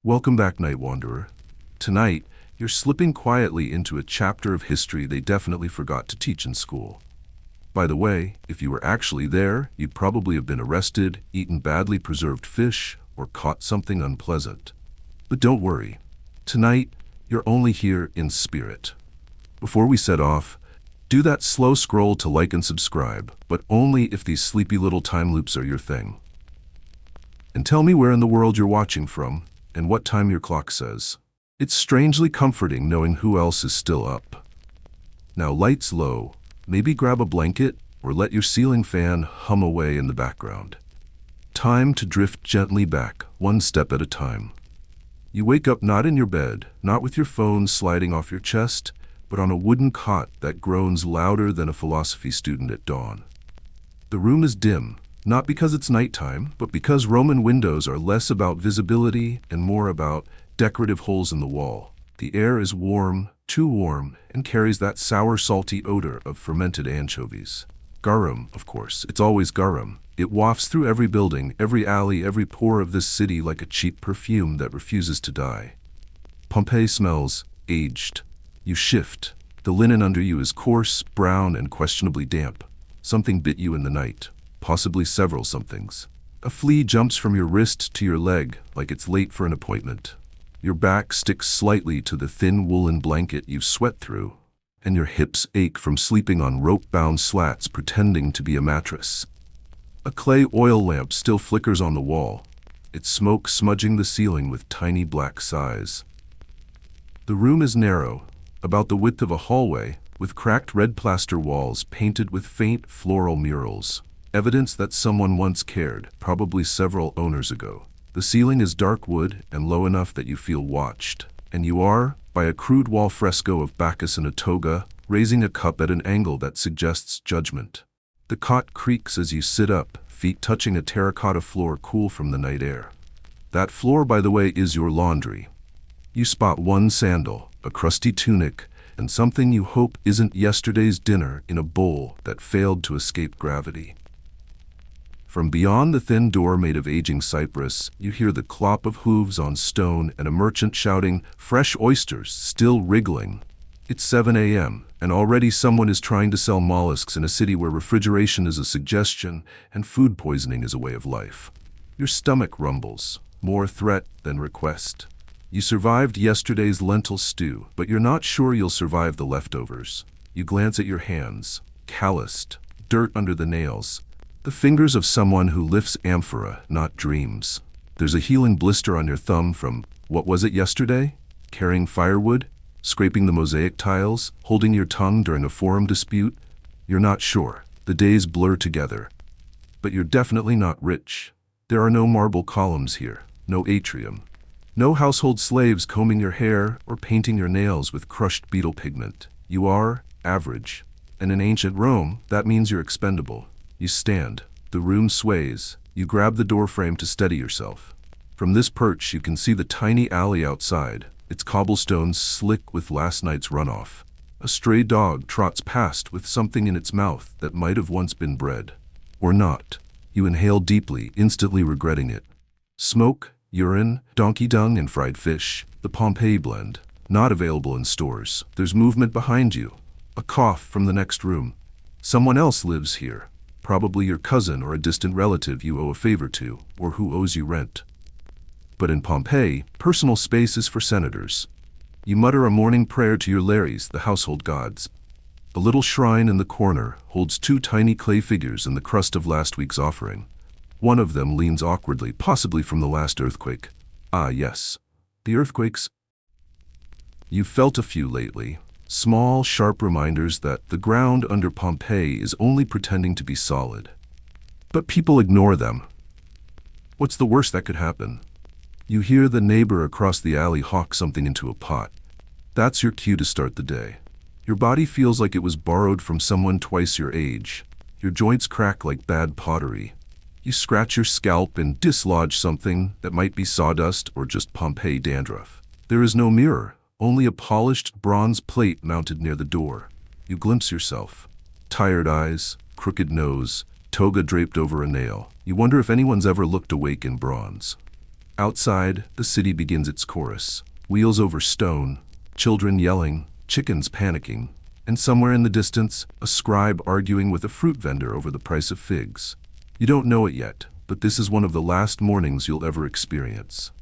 Welcome back, Night Wanderer. Tonight, you're slipping quietly into a chapter of history they definitely forgot to teach in school. By the way, if you were actually there, you'd probably have been arrested, eaten badly preserved fish, or caught something unpleasant. But don't worry. Tonight, you're only here in spirit. Before we set off, do that slow scroll to like and subscribe, but only if these sleepy little time loops are your thing. And tell me where in the world you're watching from, and what time your clock says. It's strangely comforting knowing who else is still up. Now lights low, maybe grab a blanket or let your ceiling fan hum away in the background. Time to drift gently back, one step at a time. You wake up not in your bed, not with your phone sliding off your chest, but on a wooden cot that groans louder than a philosophy student at dawn. The room is dim, not because it's nighttime, but because Roman windows are less about visibility and more about decorative holes in the wall. The air is warm, too warm, and carries that sour, salty odor of fermented anchovies. Garum, of course. It's always garum. It wafts through every building, every alley, every pore of this city like a cheap perfume that refuses to die. Pompeii smells aged. You shift. The linen under you is coarse, brown, and questionably damp. Something bit you in the night. Possibly several somethings. A flea jumps from your wrist to your leg like it's late for an appointment. Your back sticks slightly to the thin woolen blanket you've sweat through, and your hips ache from sleeping on rope-bound slats pretending to be a mattress. A clay oil lamp still flickers on the wall, its smoke smudging the ceiling with tiny black sighs. The room is narrow, about the width of a hallway, with cracked red plaster walls painted with faint floral murals. Evidence that someone once cared, probably several owners ago. The ceiling is dark wood and low enough that you feel watched, and you are, by a crude wall fresco of Bacchus in a toga, raising a cup at an angle that suggests judgment. The cot creaks as you sit up, feet touching a terracotta floor cool from the night air. That floor, by the way, is your laundry. You spot one sandal, a crusty tunic, and something you hope isn't yesterday's dinner in a bowl that failed to escape gravity. From beyond the thin door made of aging cypress, you hear the clop of hooves on stone and a merchant shouting, "Fresh oysters, still wriggling." It's 7 a.m., and already someone is trying to sell mollusks in a city where refrigeration is a suggestion and food poisoning is a way of life. Your stomach rumbles, more threat than request. You survived yesterday's lentil stew, but you're not sure you'll survive the leftovers. You glance at your hands, calloused, dirt under the nails. The fingers of someone who lifts amphora, not dreams. There's a healing blister on your thumb from, what was it yesterday? Carrying firewood? Scraping the mosaic tiles? Holding your tongue during a forum dispute? You're not sure. The days blur together. But you're definitely not rich. There are no marble columns here, no atrium. No household slaves combing your hair or painting your nails with crushed beetle pigment. You are average. And in ancient Rome, that means you're expendable. You stand. The room sways. You grab the doorframe to steady yourself. From this perch, you can see the tiny alley outside, its cobblestones slick with last night's runoff. A stray dog trots past with something in its mouth that might have once been bread. Or not. You inhale deeply, instantly regretting it. Smoke, urine, donkey dung, and fried fish. The Pompeii blend. Not available in stores. There's movement behind you. A cough from the next room. Someone else lives here. Probably your cousin or a distant relative you owe a favor to, or who owes you rent. But in Pompeii, personal space is for senators. You mutter a morning prayer to your Lares, the household gods. A little shrine in the corner holds two tiny clay figures in the crust of last week's offering. One of them leans awkwardly, possibly from the last earthquake. Ah, yes. The earthquakes. You've felt a few lately. Small, sharp reminders that the ground under Pompeii is only pretending to be solid. But people ignore them. What's the worst that could happen? You hear the neighbor across the alley hawk something into a pot. That's your cue to start the day. Your body feels like it was borrowed from someone twice your age. Your joints crack like bad pottery. You scratch your scalp and dislodge something that might be sawdust or just Pompeii dandruff. There is no mirror. Only a polished bronze plate mounted near the door. You glimpse yourself. Tired eyes, crooked nose, toga draped over a nail. You wonder if anyone's ever looked awake in bronze. Outside, the city begins its chorus. Wheels over stone, children yelling, chickens panicking, and somewhere in the distance, a scribe arguing with a fruit vendor over the price of figs. You don't know it yet, but this is one of the last mornings you'll ever experience.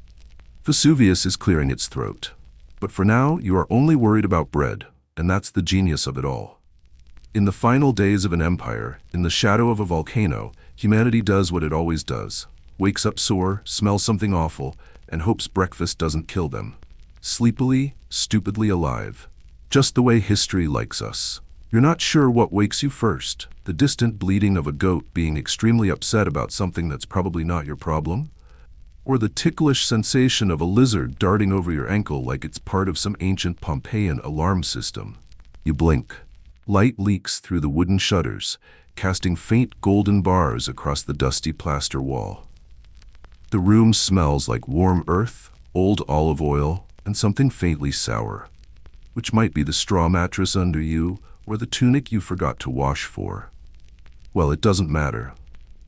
Vesuvius is clearing its throat. But for now, you are only worried about bread, and that's the genius of it all. In the final days of an empire, in the shadow of a volcano, humanity does what it always does. Wakes up sore, smells something awful, and hopes breakfast doesn't kill them. Sleepily, stupidly alive. Just the way history likes us. You're not sure what wakes you first, the distant bleating of a goat being extremely upset about something that's probably not your problem? Or the ticklish sensation of a lizard darting over your ankle like it's part of some ancient Pompeian alarm system. You blink. Light leaks through the wooden shutters, casting faint golden bars across the dusty plaster wall. The room smells like warm earth, old olive oil, and something faintly sour, which might be the straw mattress under you or the tunic you forgot to wash for. Well, it doesn't matter.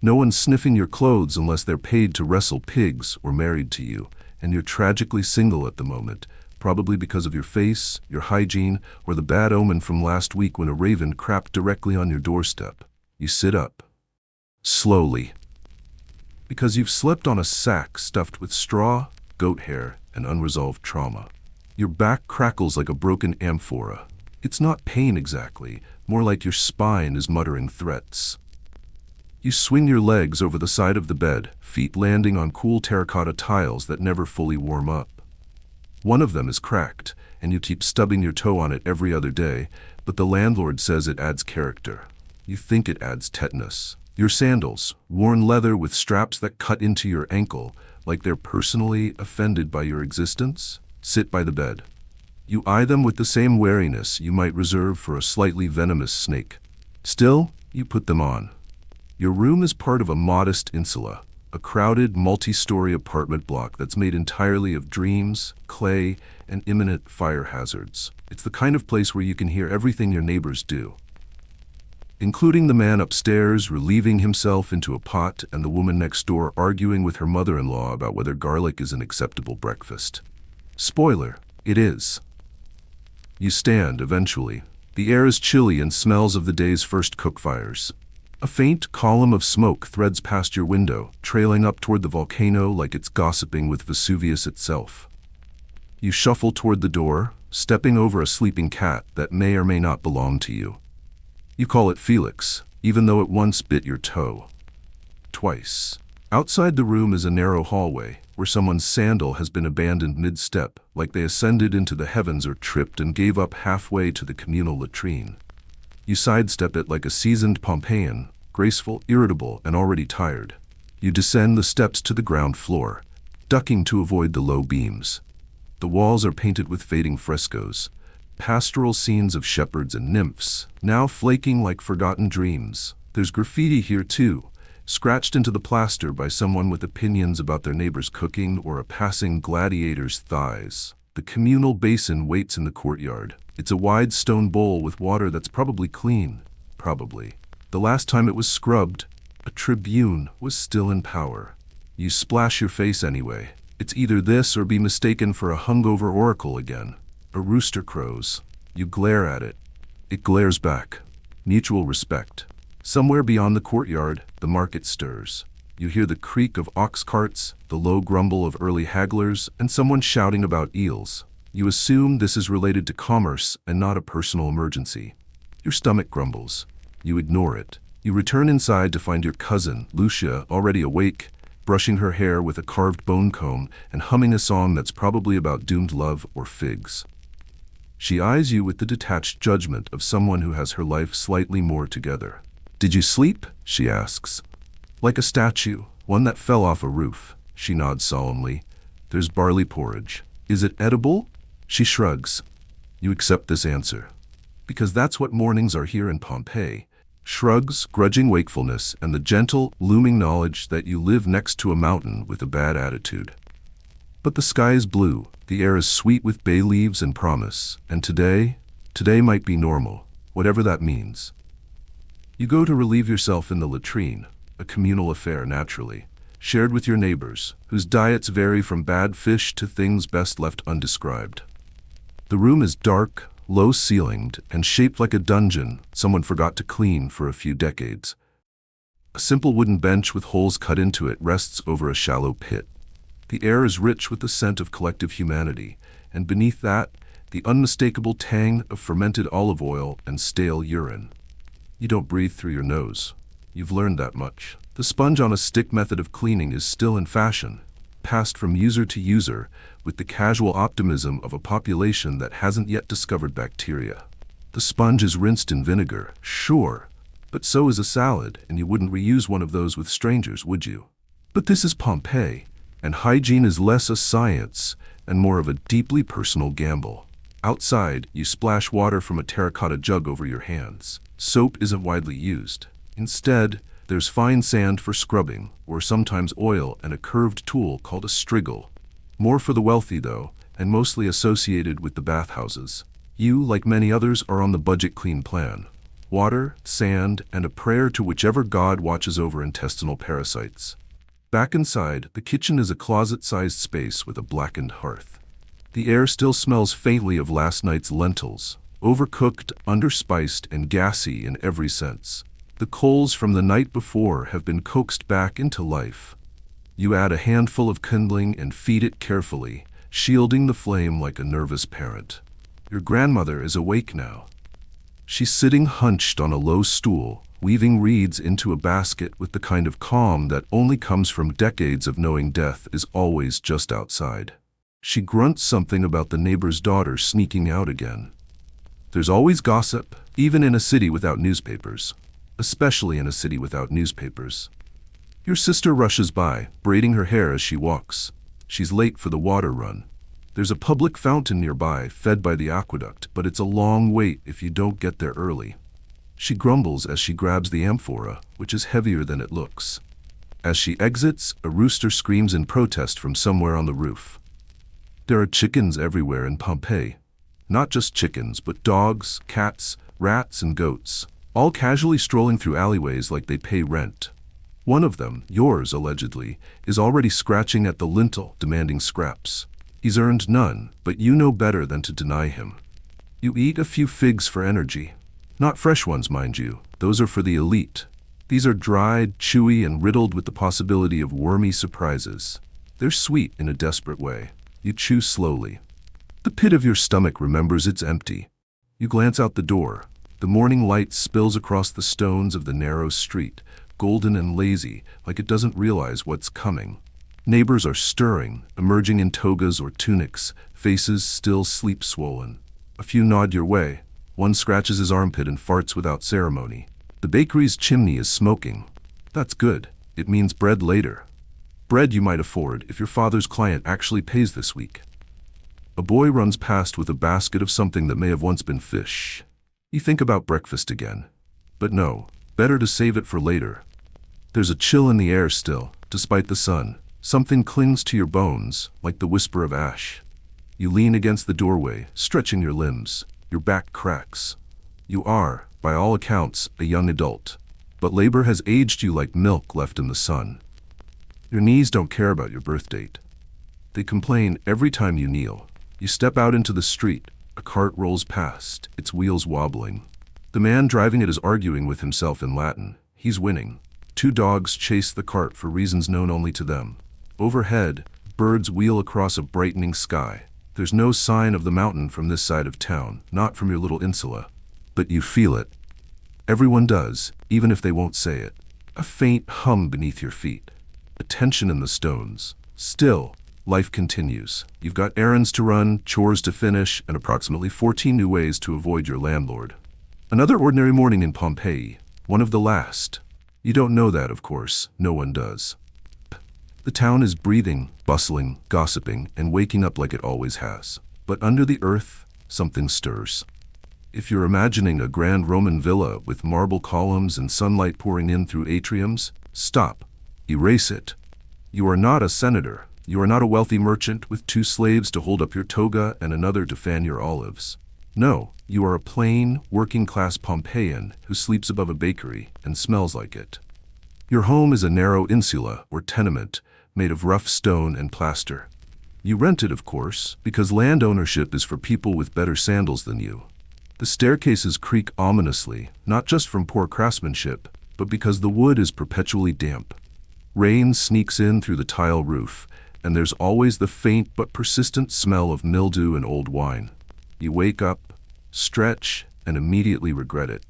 No one's sniffing your clothes unless they're paid to wrestle pigs or married to you, and you're tragically single at the moment, probably because of your face, your hygiene, or the bad omen from last week when a raven crapped directly on your doorstep. You sit up. Slowly. Because you've slept on a sack stuffed with straw, goat hair, and unresolved trauma. Your back crackles like a broken amphora. It's not pain exactly, more like your spine is muttering threats. You swing your legs over the side of the bed, feet landing on cool terracotta tiles that never fully warm up. One of them is cracked, and you keep stubbing your toe on it every other day, but the landlord says it adds character. You think it adds tetanus. Your sandals, worn leather with straps that cut into your ankle, like they're personally offended by your existence, sit by the bed. You eye them with the same wariness you might reserve for a slightly venomous snake. Still, you put them on. Your room is part of a modest insula, a crowded, multi-story apartment block that's made entirely of dreams, clay, and imminent fire hazards. It's the kind of place where you can hear everything your neighbors do, including the man upstairs relieving himself into a pot and the woman next door arguing with her mother-in-law about whether garlic is an acceptable breakfast. Spoiler, it is. You stand, eventually. The air is chilly and smells of the day's first cook fires. A faint column of smoke threads past your window, trailing up toward the volcano like it's gossiping with Vesuvius itself. You shuffle toward the door, stepping over a sleeping cat that may or may not belong to you. You call it Felix, even though it once bit your toe. Twice. Outside the room is a narrow hallway, where someone's sandal has been abandoned mid-step, like they ascended into the heavens or tripped and gave up halfway to the communal latrine. You sidestep it like a seasoned Pompeian, graceful, irritable, and already tired. You descend the steps to the ground floor, ducking to avoid the low beams. The walls are painted with fading frescoes, pastoral scenes of shepherds and nymphs, now flaking like forgotten dreams. There's graffiti here too, scratched into the plaster by someone with opinions about their neighbor's cooking or a passing gladiator's thighs. The communal basin waits in the courtyard. It's a wide stone bowl with water that's probably clean. Probably. The last time it was scrubbed, a tribune was still in power. You splash your face anyway. It's either this or be mistaken for a hungover oracle again. A rooster crows. You glare at it. It glares back. Mutual respect. Somewhere beyond the courtyard, the market stirs. You hear the creak of ox carts, the low grumble of early hagglers, and someone shouting about eels. You assume this is related to commerce and not a personal emergency. Your stomach grumbles. You ignore it. You return inside to find your cousin, Lucia, already awake, brushing her hair with a carved bone comb and humming a song that's probably about doomed love or figs. She eyes you with the detached judgment of someone who has her life slightly more together. "Did you sleep?" she asks. "Like a statue, one that fell off a roof." She nods solemnly. "There's barley porridge. Is it edible?" She shrugs. You accept this answer. Because that's what mornings are here in Pompeii. Shrugs, grudging wakefulness, and the gentle, looming knowledge that you live next to a mountain with a bad attitude. But the sky is blue, the air is sweet with bay leaves and promise, and today might be normal, whatever that means. You go to relieve yourself in the latrine, a communal affair naturally. shared with your neighbors, whose diets vary from bad fish to things best left undescribed. The room is dark, low-ceilinged, and shaped like a dungeon someone forgot to clean for a few decades. A simple wooden bench with holes cut into it rests over a shallow pit. The air is rich with the scent of collective humanity, and beneath that, the unmistakable tang of fermented olive oil and stale urine. You don't breathe through your nose. You've learned that much. The sponge-on-a-stick method of cleaning is still in fashion, passed from user to user, with the casual optimism of a population that hasn't yet discovered bacteria. The sponge is rinsed in vinegar, sure, but so is a salad, and you wouldn't reuse one of those with strangers, would you? But this is Pompeii, and hygiene is less a science and more of a deeply personal gamble. Outside, you splash water from a terracotta jug over your hands. Soap isn't widely used. Instead, there's fine sand for scrubbing, or sometimes oil and a curved tool called a striggle. More for the wealthy, though, and mostly associated with the bathhouses. You, like many others, are on the budget clean plan. Water, sand, and a prayer to whichever god watches over intestinal parasites. Back inside, the kitchen is a closet-sized space with a blackened hearth. The air still smells faintly of last night's lentils, overcooked, underspiced, and gassy in every sense. The coals from the night before have been coaxed back into life. You add a handful of kindling and feed it carefully, shielding the flame like a nervous parent. Your grandmother is awake now. She's sitting hunched on a low stool, weaving reeds into a basket with the kind of calm that only comes from decades of knowing death is always just outside. She grunts something about the neighbor's daughter sneaking out again. There's always gossip, even in a city without newspapers. Especially in a city without newspapers. Your sister rushes by, braiding her hair as she walks. She's late for the water run. There's a public fountain nearby, fed by the aqueduct, but it's a long wait if you don't get there early. She grumbles as she grabs the amphora, which is heavier than it looks. As she exits, a rooster screams in protest from somewhere on the roof. There are chickens everywhere in Pompeii. Not just chickens, but dogs, cats, rats, and goats. All casually strolling through alleyways like they pay rent. One of them, yours allegedly, is already scratching at the lintel, demanding scraps. He's earned none, but you know better than to deny him. You eat a few figs for energy. Not fresh ones, mind you. Those are for the elite. These are dried, chewy, and riddled with the possibility of wormy surprises. They're sweet in a desperate way. You chew slowly. The pit of your stomach remembers it's empty. You glance out the door. The morning light spills across the stones of the narrow street, golden and lazy, like it doesn't realize what's coming. Neighbors are stirring, emerging in togas or tunics, faces still sleep-swollen. A few nod your way. One scratches his armpit and farts without ceremony. The bakery's chimney is smoking. That's good. It means bread later. Bread you might afford if your father's client actually pays this week. A boy runs past with a basket of something that may have once been fish. You think about breakfast again. But no, better to save it for later. There's a chill in the air still, despite the sun. Something clings to your bones, like the whisper of ash. You lean against the doorway, stretching your limbs. Your back cracks. You are, by all accounts, a young adult. But labor has aged you like milk left in the sun. Your knees don't care about your birth date. They complain every time you kneel. You step out into the street. A cart rolls past, its wheels wobbling. The man driving it is arguing with himself in Latin. He's winning. Two dogs chase the cart for reasons known only to them. Overhead, birds wheel across a brightening sky. There's no sign of the mountain from this side of town, not from your little insula. But you feel it. Everyone does, even if they won't say it. A faint hum beneath your feet. A tension in the stones. Still, life continues. You've got errands to run, chores to finish, and approximately 14 new ways to avoid your landlord. Another ordinary morning in Pompeii, one of the last. You don't know that, of course. No one does. The town is breathing, bustling, gossiping, and waking up like it always has. But under the earth, something stirs. If you're imagining a grand Roman villa with marble columns and sunlight pouring in through atriums, stop. Erase it. You are not a senator. You are not a wealthy merchant with 2 slaves to hold up your toga and another to fan your olives. No, you are a plain, working-class Pompeian who sleeps above a bakery and smells like it. Your home is a narrow insula, or tenement, made of rough stone and plaster. You rent it, of course, because land ownership is for people with better sandals than you. The staircases creak ominously, not just from poor craftsmanship, but because the wood is perpetually damp. Rain sneaks in through the tile roof, and there's always the faint but persistent smell of mildew and old wine. You wake up, stretch, and immediately regret it.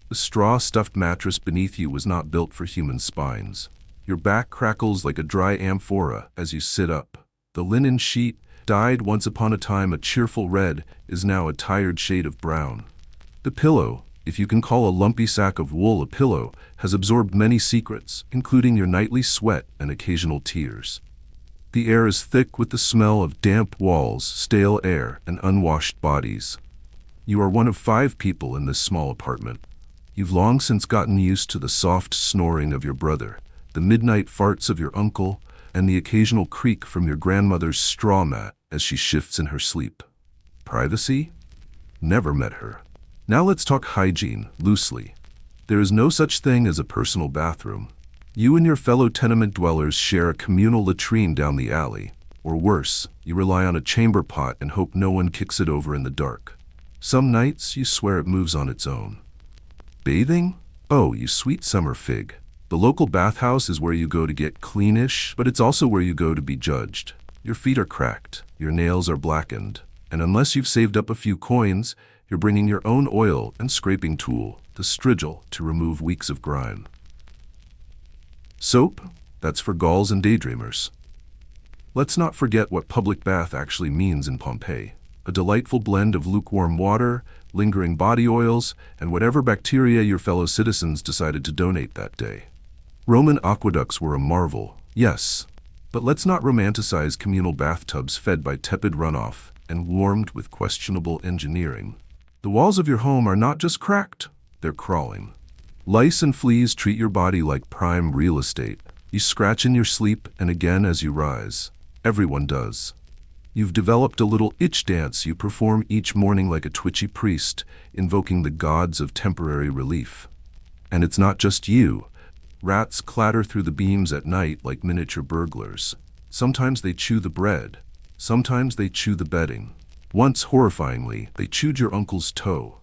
The straw-stuffed mattress beneath you was not built for human spines. Your back crackles like a dry amphora as you sit up. The linen sheet, dyed once upon a time a cheerful red, is now a tired shade of brown. The pillow, if you can call a lumpy sack of wool a pillow, has absorbed many secrets, including your nightly sweat and occasional tears. The air is thick with the smell of damp walls, stale air, and unwashed bodies. You are one of 5 people in this small apartment. You've long since gotten used to the soft snoring of your brother, the midnight farts of your uncle, and the occasional creak from your grandmother's straw mat as she shifts in her sleep. Privacy? Never met her. Now let's talk hygiene, loosely. There is no such thing as a personal bathroom. You and your fellow tenement dwellers share a communal latrine down the alley. Or worse, you rely on a chamber pot and hope no one kicks it over in the dark. Some nights, you swear it moves on its own. Bathing? Oh, you sweet summer fig. The local bathhouse is where you go to get cleanish, but it's also where you go to be judged. Your feet are cracked, your nails are blackened, and unless you've saved up a few coins, you're bringing your own oil and scraping tool, the strigil, to remove weeks of grime. Soap? That's for gulls and daydreamers. Let's not forget what public bath actually means in Pompeii. A delightful blend of lukewarm water, lingering body oils, and whatever bacteria your fellow citizens decided to donate that day. Roman aqueducts were a marvel, yes, but let's not romanticize communal bathtubs fed by tepid runoff and warmed with questionable engineering. The walls of your home are not just cracked, they're crawling. Lice and fleas treat your body like prime real estate. You scratch in your sleep and again as you rise. Everyone does. You've developed a little itch dance you perform each morning like a twitchy priest, invoking the gods of temporary relief. And it's not just you. Rats clatter through the beams at night like miniature burglars. Sometimes they chew the bread. Sometimes they chew the bedding. Once, horrifyingly, they chewed your uncle's toe.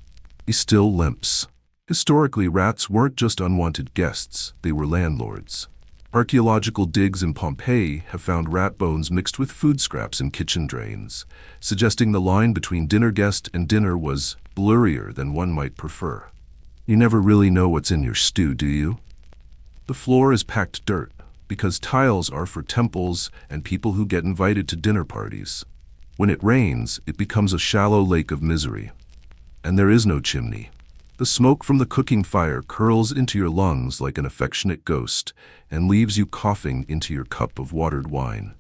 He still limps. Historically, rats weren't just unwanted guests, they were landlords. Archaeological digs in Pompeii have found rat bones mixed with food scraps in kitchen drains, suggesting the line between dinner guest and dinner was blurrier than one might prefer. You never really know what's in your stew, do you? The floor is packed dirt, because tiles are for temples and people who get invited to dinner parties. When it rains, it becomes a shallow lake of misery. And there is no chimney. The smoke from the cooking fire curls into your lungs like an affectionate ghost and leaves you coughing into your cup of watered wine.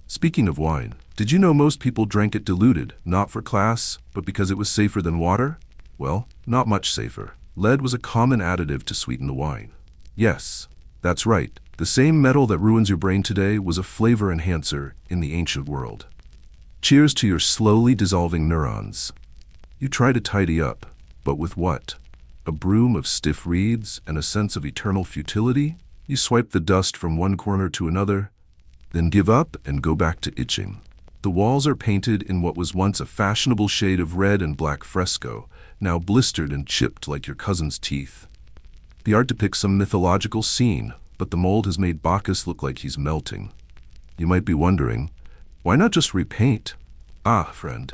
Speaking of wine, did you know most people drank it diluted, not for class, but because it was safer than water? Well, not much safer. Lead was a common additive to sweeten the wine. Yes, that's right. The same metal that ruins your brain today was a flavor enhancer in the ancient world. Cheers to your slowly dissolving neurons. You try to tidy up, but with what? A broom of stiff reeds and a sense of eternal futility? You swipe the dust from one corner to another, then give up and go back to itching. The walls are painted in what was once a fashionable shade of red and black fresco, now blistered and chipped like your cousin's teeth. The art depicts some mythological scene, but the mold has made Bacchus look like he's melting. You might be wondering, why not just repaint? Ah, friend.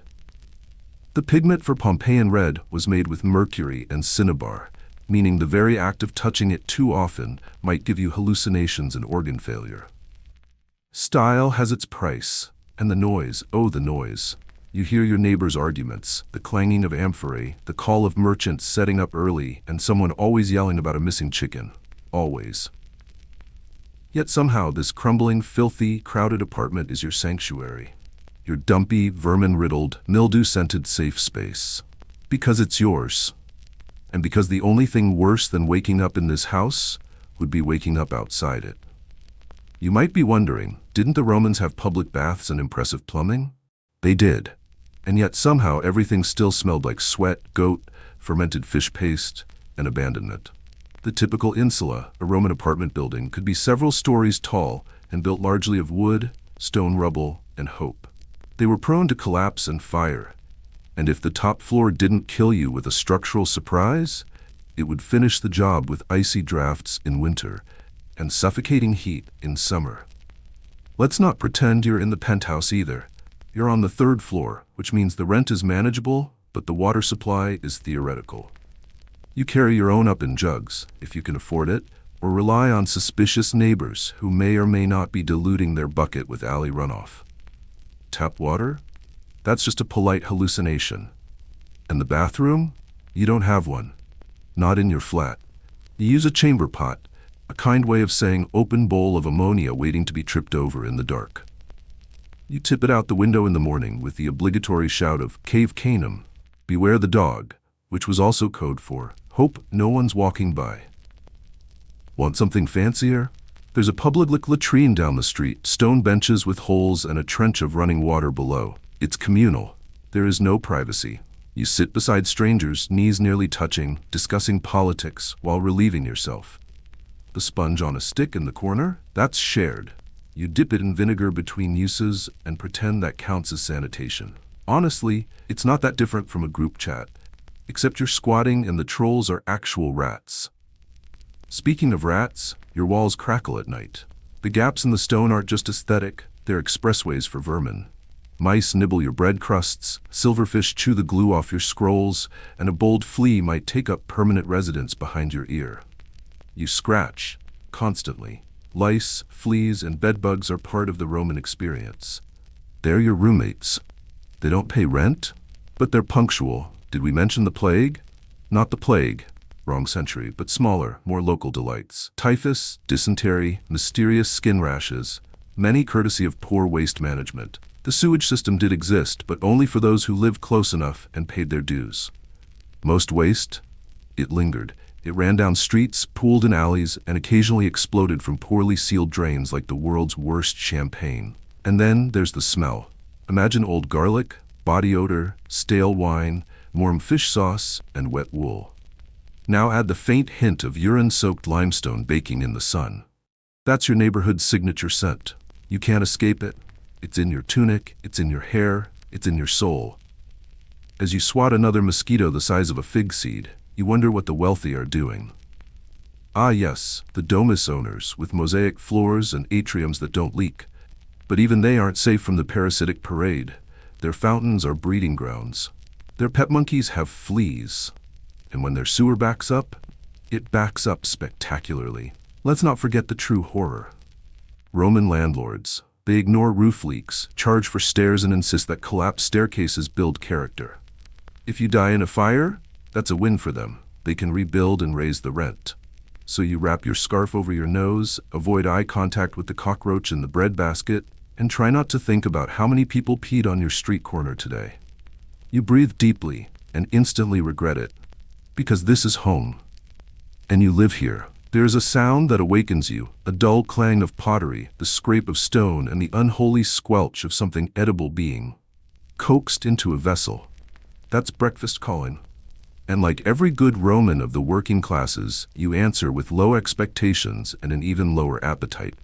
The pigment for Pompeian red was made with mercury and cinnabar, meaning the very act of touching it too often might give you hallucinations and organ failure. Style has its price, and the noise, oh the noise. You hear your neighbors' arguments, the clanging of amphorae, the call of merchants setting up early, and someone always yelling about a missing chicken. Always. Yet somehow this crumbling, filthy, crowded apartment is your sanctuary. Your dumpy, vermin-riddled, mildew-scented safe space. Because it's yours. And because the only thing worse than waking up in this house would be waking up outside it. You might be wondering, didn't the Romans have public baths and impressive plumbing? They did. And yet somehow everything still smelled like sweat, goat, fermented fish paste, and abandonment. The typical insula, a Roman apartment building, could be several stories tall and built largely of wood, stone rubble, and hope. They were prone to collapse and fire, and if the top floor didn't kill you with a structural surprise, it would finish the job with icy drafts in winter and suffocating heat in summer. Let's not pretend you're in the penthouse either. You're on the third floor, which means the rent is manageable, but the water supply is theoretical. You carry your own up in jugs, if you can afford it, or rely on suspicious neighbors who may or may not be diluting their bucket with alley runoff. Tap water? That's just a polite hallucination. And the bathroom? You don't have one. Not in your flat. You use a chamber pot, a kind way of saying open bowl of ammonia waiting to be tripped over in the dark. You tip it out the window in the morning with the obligatory shout of Cave Canem, beware the dog, which was also code for hope no one's walking by. Want something fancier? There's a public latrine down the street, stone benches with holes and a trench of running water below. It's communal. There is no privacy. You sit beside strangers, knees nearly touching, discussing politics while relieving yourself. The sponge on a stick in the corner? That's shared. You dip it in vinegar between uses and pretend that counts as sanitation. Honestly, it's not that different from a group chat, except you're squatting and the trolls are actual rats. Speaking of rats, your walls crackle at night. The gaps in the stone aren't just aesthetic, they're expressways for vermin. Mice nibble your bread crusts, silverfish chew the glue off your scrolls, and a bold flea might take up permanent residence behind your ear. You scratch, constantly. Lice, fleas, and bedbugs are part of the Roman experience. They're your roommates. They don't pay rent, but they're punctual. Did we mention the plague? Not the plague, wrong century, but smaller, more local delights. Typhus, dysentery, mysterious skin rashes, many courtesy of poor waste management. The sewage system did exist, but only for those who lived close enough and paid their dues. Most waste? It lingered. It ran down streets, pooled in alleys, and occasionally exploded from poorly sealed drains like the world's worst champagne. And then there's the smell. Imagine old garlic, body odor, stale wine, warm fish sauce, and wet wool. Now add the faint hint of urine-soaked limestone baking in the sun. That's your neighborhood's signature scent. You can't escape it. It's in your tunic, it's in your hair, it's in your soul. As you swat another mosquito the size of a fig seed, you wonder what the wealthy are doing. Ah yes, the domus owners with mosaic floors and atriums that don't leak. But even they aren't safe from the parasitic parade. Their fountains are breeding grounds. Their pet monkeys have fleas. And when their sewer backs up, it backs up spectacularly. Let's not forget the true horror. Roman landlords. They ignore roof leaks, charge for stairs, and insist that collapsed staircases build character. If you die in a fire, that's a win for them. They can rebuild and raise the rent. So you wrap your scarf over your nose, avoid eye contact with the cockroach in the bread basket, and try not to think about how many people peed on your street corner today. You breathe deeply and instantly regret it, because this is home. And you live here. There is a sound that awakens you, a dull clang of pottery, the scrape of stone, and the unholy squelch of something edible being coaxed into a vessel. That's breakfast calling. And like every good Roman of the working classes, you answer with low expectations and an even lower appetite.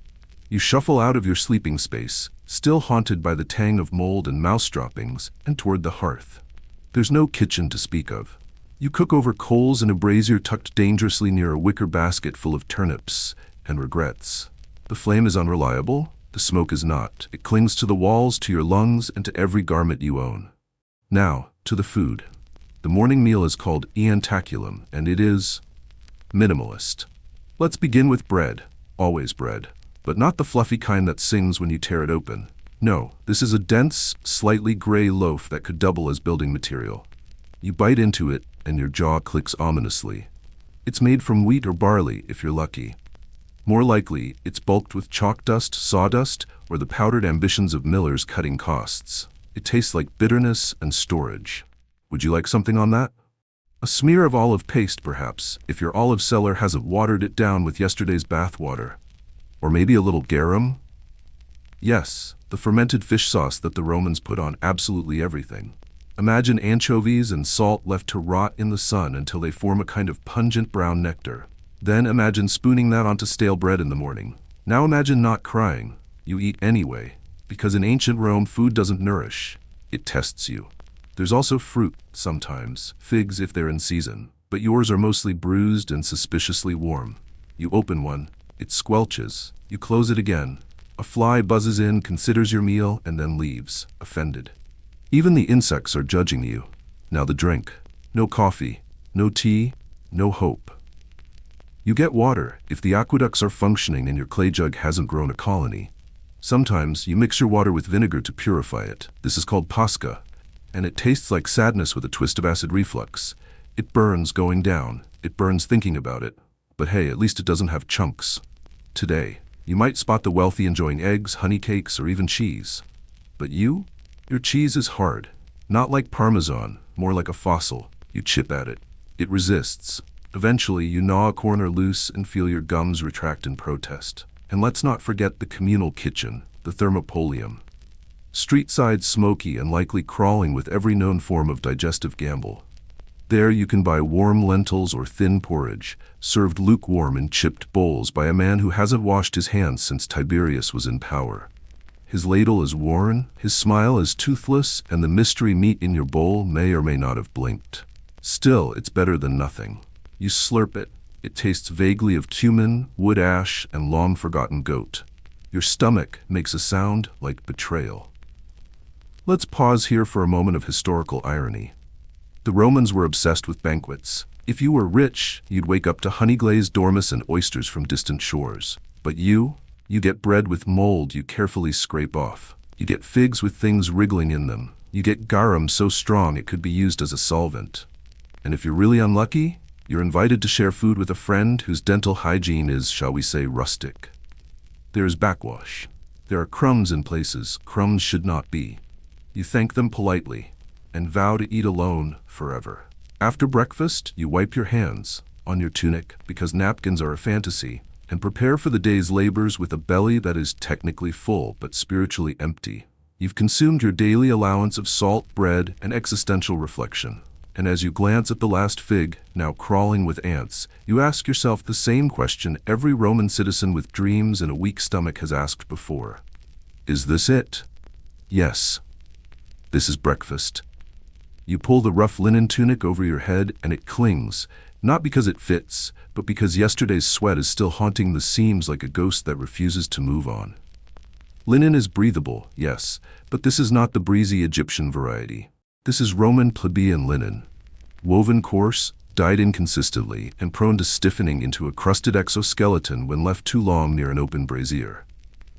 You shuffle out of your sleeping space, still haunted by the tang of mold and mouse droppings, and toward the hearth. There's no kitchen to speak of. You cook over coals in a brazier tucked dangerously near a wicker basket full of turnips and regrets. The flame is unreliable, the smoke is not. It clings to the walls, to your lungs, and to every garment you own. Now, to the food. The morning meal is called iantaculum, and it is minimalist. Let's begin with bread. Always bread. But not the fluffy kind that sings when you tear it open. No, this is a dense, slightly gray loaf that could double as building material. You bite into it, and your jaw clicks ominously. It's made from wheat or barley, if you're lucky. More likely, it's bulked with chalk dust, sawdust, or the powdered ambitions of millers cutting costs. It tastes like bitterness and storage. Would you like something on that? A smear of olive paste, perhaps, if your olive cellar hasn't watered it down with yesterday's bath water. Or maybe a little garum? Yes, the fermented fish sauce that the Romans put on absolutely everything. Imagine anchovies and salt left to rot in the sun until they form a kind of pungent brown nectar. Then imagine spooning that onto stale bread in the morning. Now imagine not crying. You eat anyway, because in ancient Rome food doesn't nourish, it tests you. There's also fruit, sometimes, figs if they're in season, but yours are mostly bruised and suspiciously warm. You open one, it squelches, you close it again. A fly buzzes in, considers your meal, and then leaves, offended. Even the insects are judging you. Now the drink. No coffee, no tea, no hope. You get water if the aqueducts are functioning and your clay jug hasn't grown a colony. Sometimes you mix your water with vinegar to purify it. This is called pasca, and it tastes like sadness with a twist of acid reflux. It burns going down. It burns thinking about it. But hey, at least it doesn't have chunks. Today, you might spot the wealthy enjoying eggs, honey cakes, or even cheese. But you? Your cheese is hard. Not like Parmesan, more like a fossil. You chip at it. It resists. Eventually, you gnaw a corner loose and feel your gums retract in protest. And let's not forget the communal kitchen, the thermopolium. Street-side smoky and likely crawling with every known form of digestive gamble. There you can buy warm lentils or thin porridge, served lukewarm in chipped bowls by a man who hasn't washed his hands since Tiberius was in power. His ladle is worn, his smile is toothless, and the mystery meat in your bowl may or may not have blinked. Still, it's better than nothing. You slurp it. It tastes vaguely of cumin, wood ash, and long-forgotten goat. Your stomach makes a sound like betrayal. Let's pause here for a moment of historical irony. The Romans were obsessed with banquets. If you were rich, you'd wake up to honey-glazed dormice and oysters from distant shores. But you get bread with mold you carefully scrape off. You get figs with things wriggling in them. You get garum so strong it could be used as a solvent. And if you're really unlucky, you're invited to share food with a friend whose dental hygiene is, shall we say, rustic. There is backwash. There are crumbs in places crumbs should not be. You thank them politely and vow to eat alone forever. After breakfast, you wipe your hands on your tunic, because napkins are a fantasy, and prepare for the day's labors with a belly that is technically full but spiritually empty. You've consumed your daily allowance of salt, bread, and existential reflection. And as you glance at the last fig, now crawling with ants, you ask yourself the same question every Roman citizen with dreams and a weak stomach has asked before. Is this it? Yes. This is breakfast. You pull the rough linen tunic over your head and it clings, not because it fits, but because yesterday's sweat is still haunting the seams like a ghost that refuses to move on. Linen is breathable, yes, but this is not the breezy Egyptian variety. This is Roman plebeian linen. Woven coarse, dyed inconsistently, and prone to stiffening into a crusted exoskeleton when left too long near an open brazier.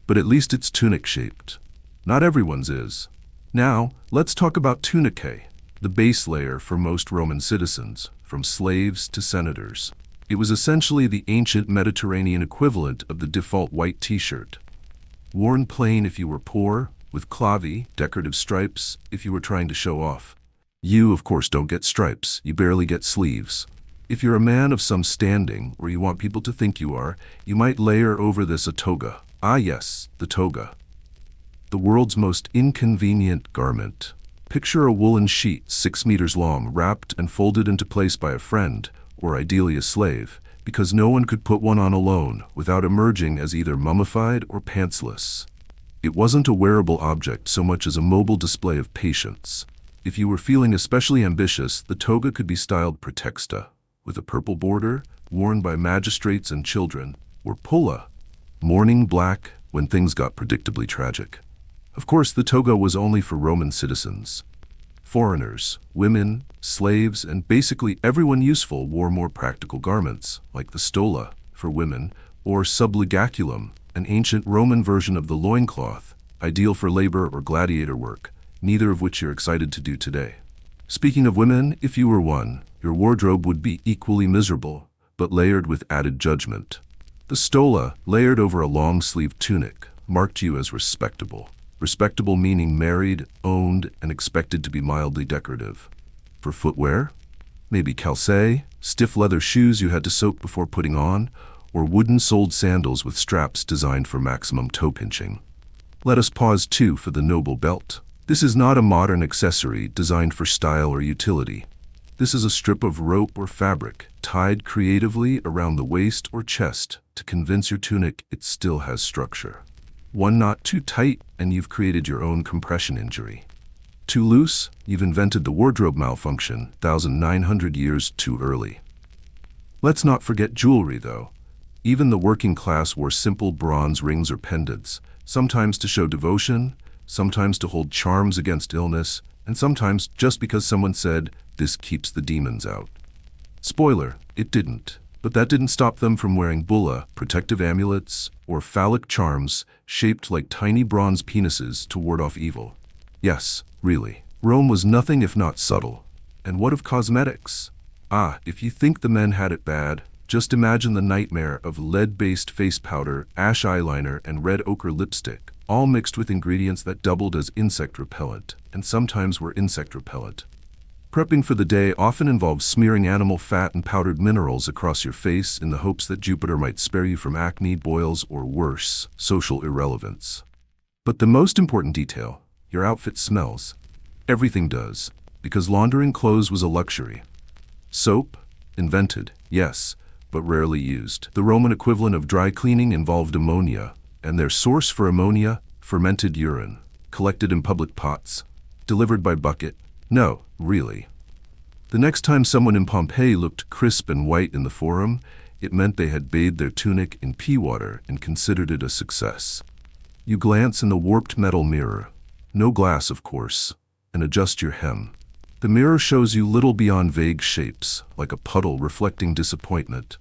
But at least it's tunic-shaped. Not everyone's is. Now, let's talk about tunicae, the base layer for most Roman citizens, from slaves to senators. It was essentially the ancient Mediterranean equivalent of the default white t-shirt. Worn plain if you were poor, with clavi, decorative stripes, if you were trying to show off. You, of course, don't get stripes, you barely get sleeves. If you're a man of some standing, or you want people to think you are, you might layer over this a toga. Ah yes, the toga. The world's most inconvenient garment. Picture a woolen sheet 6 meters long, wrapped and folded into place by a friend, or ideally a slave, because no one could put one on alone without emerging as either mummified or pantsless. It wasn't a wearable object so much as a mobile display of patience. If you were feeling especially ambitious, the toga could be styled praetexta, with a purple border, worn by magistrates and children, or pulla, mourning black when things got predictably tragic. Of course, the toga was only for Roman citizens. Foreigners, women, slaves, and basically everyone useful wore more practical garments, like the stola, for women, or subligaculum, an ancient Roman version of the loincloth, ideal for labor or gladiator work, neither of which you're excited to do today. Speaking of women, if you were one, your wardrobe would be equally miserable, but layered with added judgment. The stola, layered over a long-sleeved tunic, marked you as respectable. Respectable meaning married, owned, and expected to be mildly decorative. For footwear, maybe calce, stiff leather shoes you had to soak before putting on, or wooden-soled sandals with straps designed for maximum toe pinching. Let us pause too for the noble belt. This is not a modern accessory designed for style or utility. This is a strip of rope or fabric tied creatively around the waist or chest to convince your tunic it still has structure. One knot too tight and you've created your own compression injury. Too loose, you've invented the wardrobe malfunction 1,900 years too early. Let's not forget jewelry, though. Even the working class wore simple bronze rings or pendants, sometimes to show devotion, sometimes to hold charms against illness, and sometimes just because someone said, "This keeps the demons out." Spoiler, it didn't. But that didn't stop them from wearing bulla, protective amulets, or phallic charms shaped like tiny bronze penises to ward off evil. Yes, really. Rome was nothing if not subtle. And what of cosmetics? If you think the men had it bad, just imagine the nightmare of lead-based face powder, ash eyeliner, and red ochre lipstick, all mixed with ingredients that doubled as insect repellent, and sometimes were insect repellent. Prepping for the day often involves smearing animal fat and powdered minerals across your face in the hopes that Jupiter might spare you from acne, boils, or worse, social irrelevance. But the most important detail, your outfit smells. Everything does, because laundering clothes was a luxury. Soap? Invented, yes, but rarely used. The Roman equivalent of dry cleaning involved ammonia, and their source for ammonia, fermented urine, collected in public pots, delivered by bucket. No, really. The next time someone in Pompeii looked crisp and white in the forum, it meant they had bathed their tunic in pea water and considered it a success. You glance in the warped metal mirror, no glass of course, and adjust your hem. The mirror shows you little beyond vague shapes, like a puddle reflecting disappointment.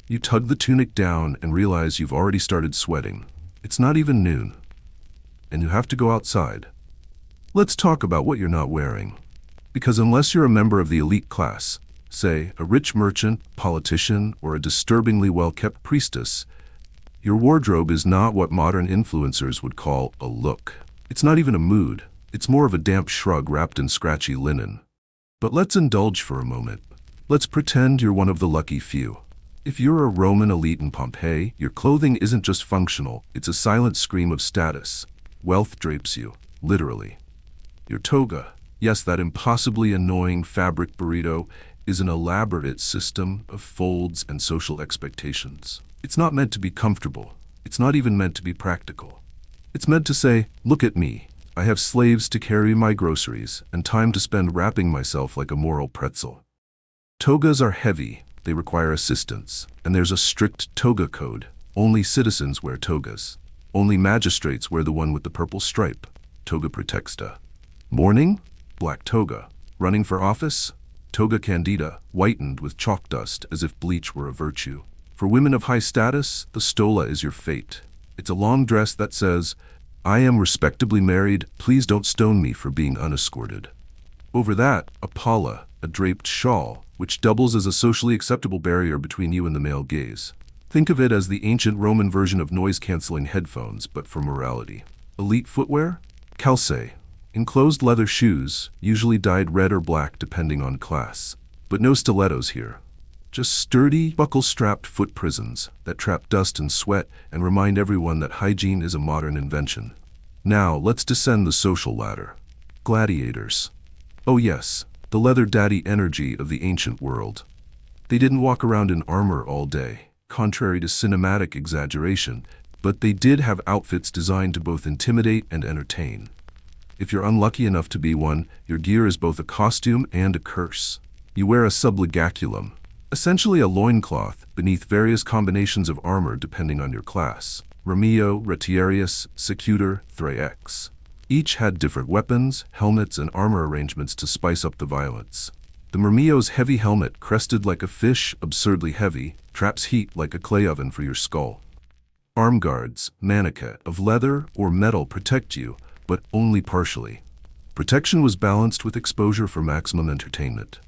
You tug the tunic down and realize you've already started sweating. It's not even noon, and you have to go outside. Let's talk about what you're not wearing. Because unless you're a member of the elite class, say a rich merchant, politician, or a disturbingly well-kept priestess, your wardrobe is not what modern influencers would call a look. It's not even a mood. It's more of a damp shrug wrapped in scratchy linen. But let's indulge for a moment. Let's pretend you're one of the lucky few. If you're a Roman elite in Pompeii, your clothing isn't just functional, it's a silent scream of status. Wealth drapes you, literally. Your toga, yes, that impossibly annoying fabric burrito, is an elaborate system of folds and social expectations. It's not meant to be comfortable. It's not even meant to be practical. It's meant to say, look at me. I have slaves to carry my groceries and time to spend wrapping myself like a moral pretzel. Togas are heavy, they require assistance, and there's a strict toga code. Only citizens wear togas. Only magistrates wear the one with the purple stripe, toga praetexta. Mourning? Black toga. Running for office? Toga candida, whitened with chalk dust as if bleach were a virtue. For women of high status, the stola is your fate. It's a long dress that says, I am respectably married, please don't stone me for being unescorted. Over that, a palla, a draped shawl, which doubles as a socially acceptable barrier between you and the male gaze. Think of it as the ancient Roman version of noise-canceling headphones, but for morality. Elite footwear? Calce, enclosed leather shoes, usually dyed red or black depending on class. But no stilettos here. Just sturdy, buckle-strapped foot prisons that trap dust and sweat and remind everyone that hygiene is a modern invention. Now, let's descend the social ladder. Gladiators. Oh yes, the leather daddy energy of the ancient world. They didn't walk around in armor all day, contrary to cinematic exaggeration, but they did have outfits designed to both intimidate and entertain. If you're unlucky enough to be one, your gear is both a costume and a curse. You wear a subligaculum, essentially a loincloth beneath various combinations of armor depending on your class. Romeo, Retiarius, Secutor, Thraex. Each had different weapons, helmets, and armor arrangements to spice up the violence. The Myrmeo's heavy helmet, crested like a fish, absurdly heavy, traps heat like a clay oven for your skull. Arm guards, manicat, of leather or metal protect you, but only partially. Protection was balanced with exposure for maximum entertainment.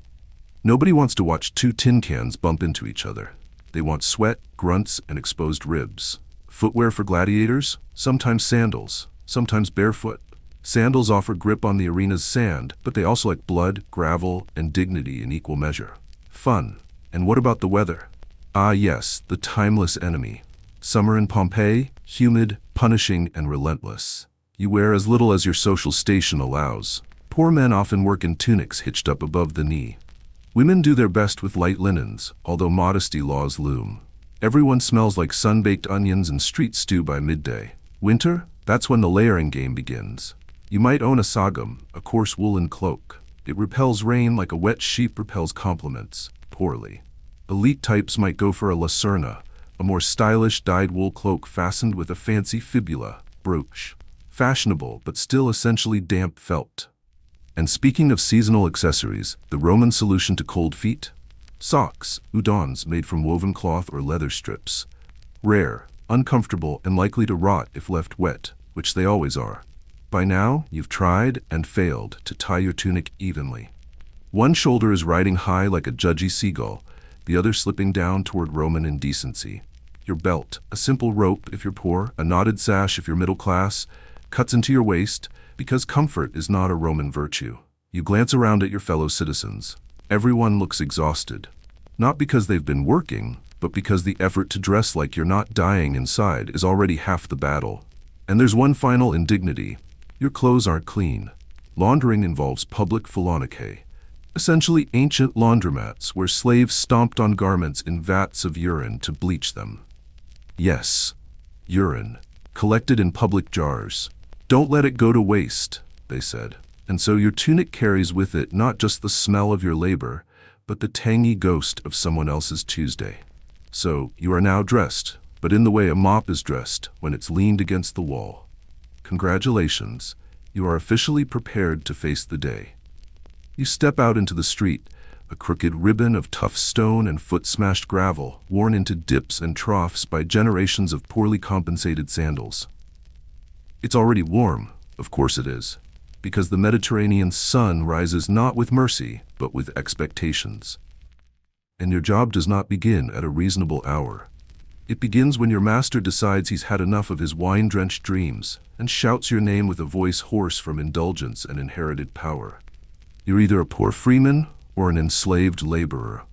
Nobody wants to watch two tin cans bump into each other. They want sweat, grunts, and exposed ribs. Footwear for gladiators? Sometimes sandals, sometimes barefoot. Sandals offer grip on the arena's sand, but they also like blood, gravel, and dignity in equal measure. Fun. And what about the weather? Ah yes, the timeless enemy. Summer in Pompeii, humid, punishing, and relentless. You wear as little as your social station allows. Poor men often work in tunics hitched up above the knee. Women do their best with light linens, although modesty laws loom. Everyone smells like sun-baked onions and street stew by midday. Winter? That's when the layering game begins. You might own a sagum, a coarse woolen cloak. It repels rain like a wet sheep repels compliments, poorly. Elite types might go for a lacerna, a more stylish dyed wool cloak fastened with a fancy fibula, brooch. Fashionable, but still essentially damp felt. And speaking of seasonal accessories, the Roman solution to cold feet? Socks, udons made from woven cloth or leather strips. Rare, uncomfortable, and likely to rot if left wet, which they always are. By now, you've tried and failed to tie your tunic evenly. One shoulder is riding high like a judgy seagull, the other slipping down toward Roman indecency. Your belt, a simple rope if you're poor, a knotted sash if you're middle class, cuts into your waist because comfort is not a Roman virtue. You glance around at your fellow citizens. Everyone looks exhausted. Not because they've been working, but because the effort to dress like you're not dying inside is already half the battle. And there's one final indignity. Your clothes aren't clean. Laundering involves public philonicae, essentially ancient laundromats where slaves stomped on garments in vats of urine to bleach them. Yes, urine, collected in public jars. Don't let it go to waste, they said. And so your tunic carries with it not just the smell of your labor, but the tangy ghost of someone else's Tuesday. So you are now dressed, but in the way a mop is dressed when it's leaned against the wall. Congratulations, you are officially prepared to face the day. You step out into the street, a crooked ribbon of tough stone and foot-smashed gravel, worn into dips and troughs by generations of poorly compensated sandals. It's already warm, of course it is, because the Mediterranean sun rises not with mercy, but with expectations. And your job does not begin at a reasonable hour. It begins when your master decides he's had enough of his wine-drenched dreams and shouts your name with a voice hoarse from indulgence and inherited power. You're either a poor freeman or an enslaved laborer.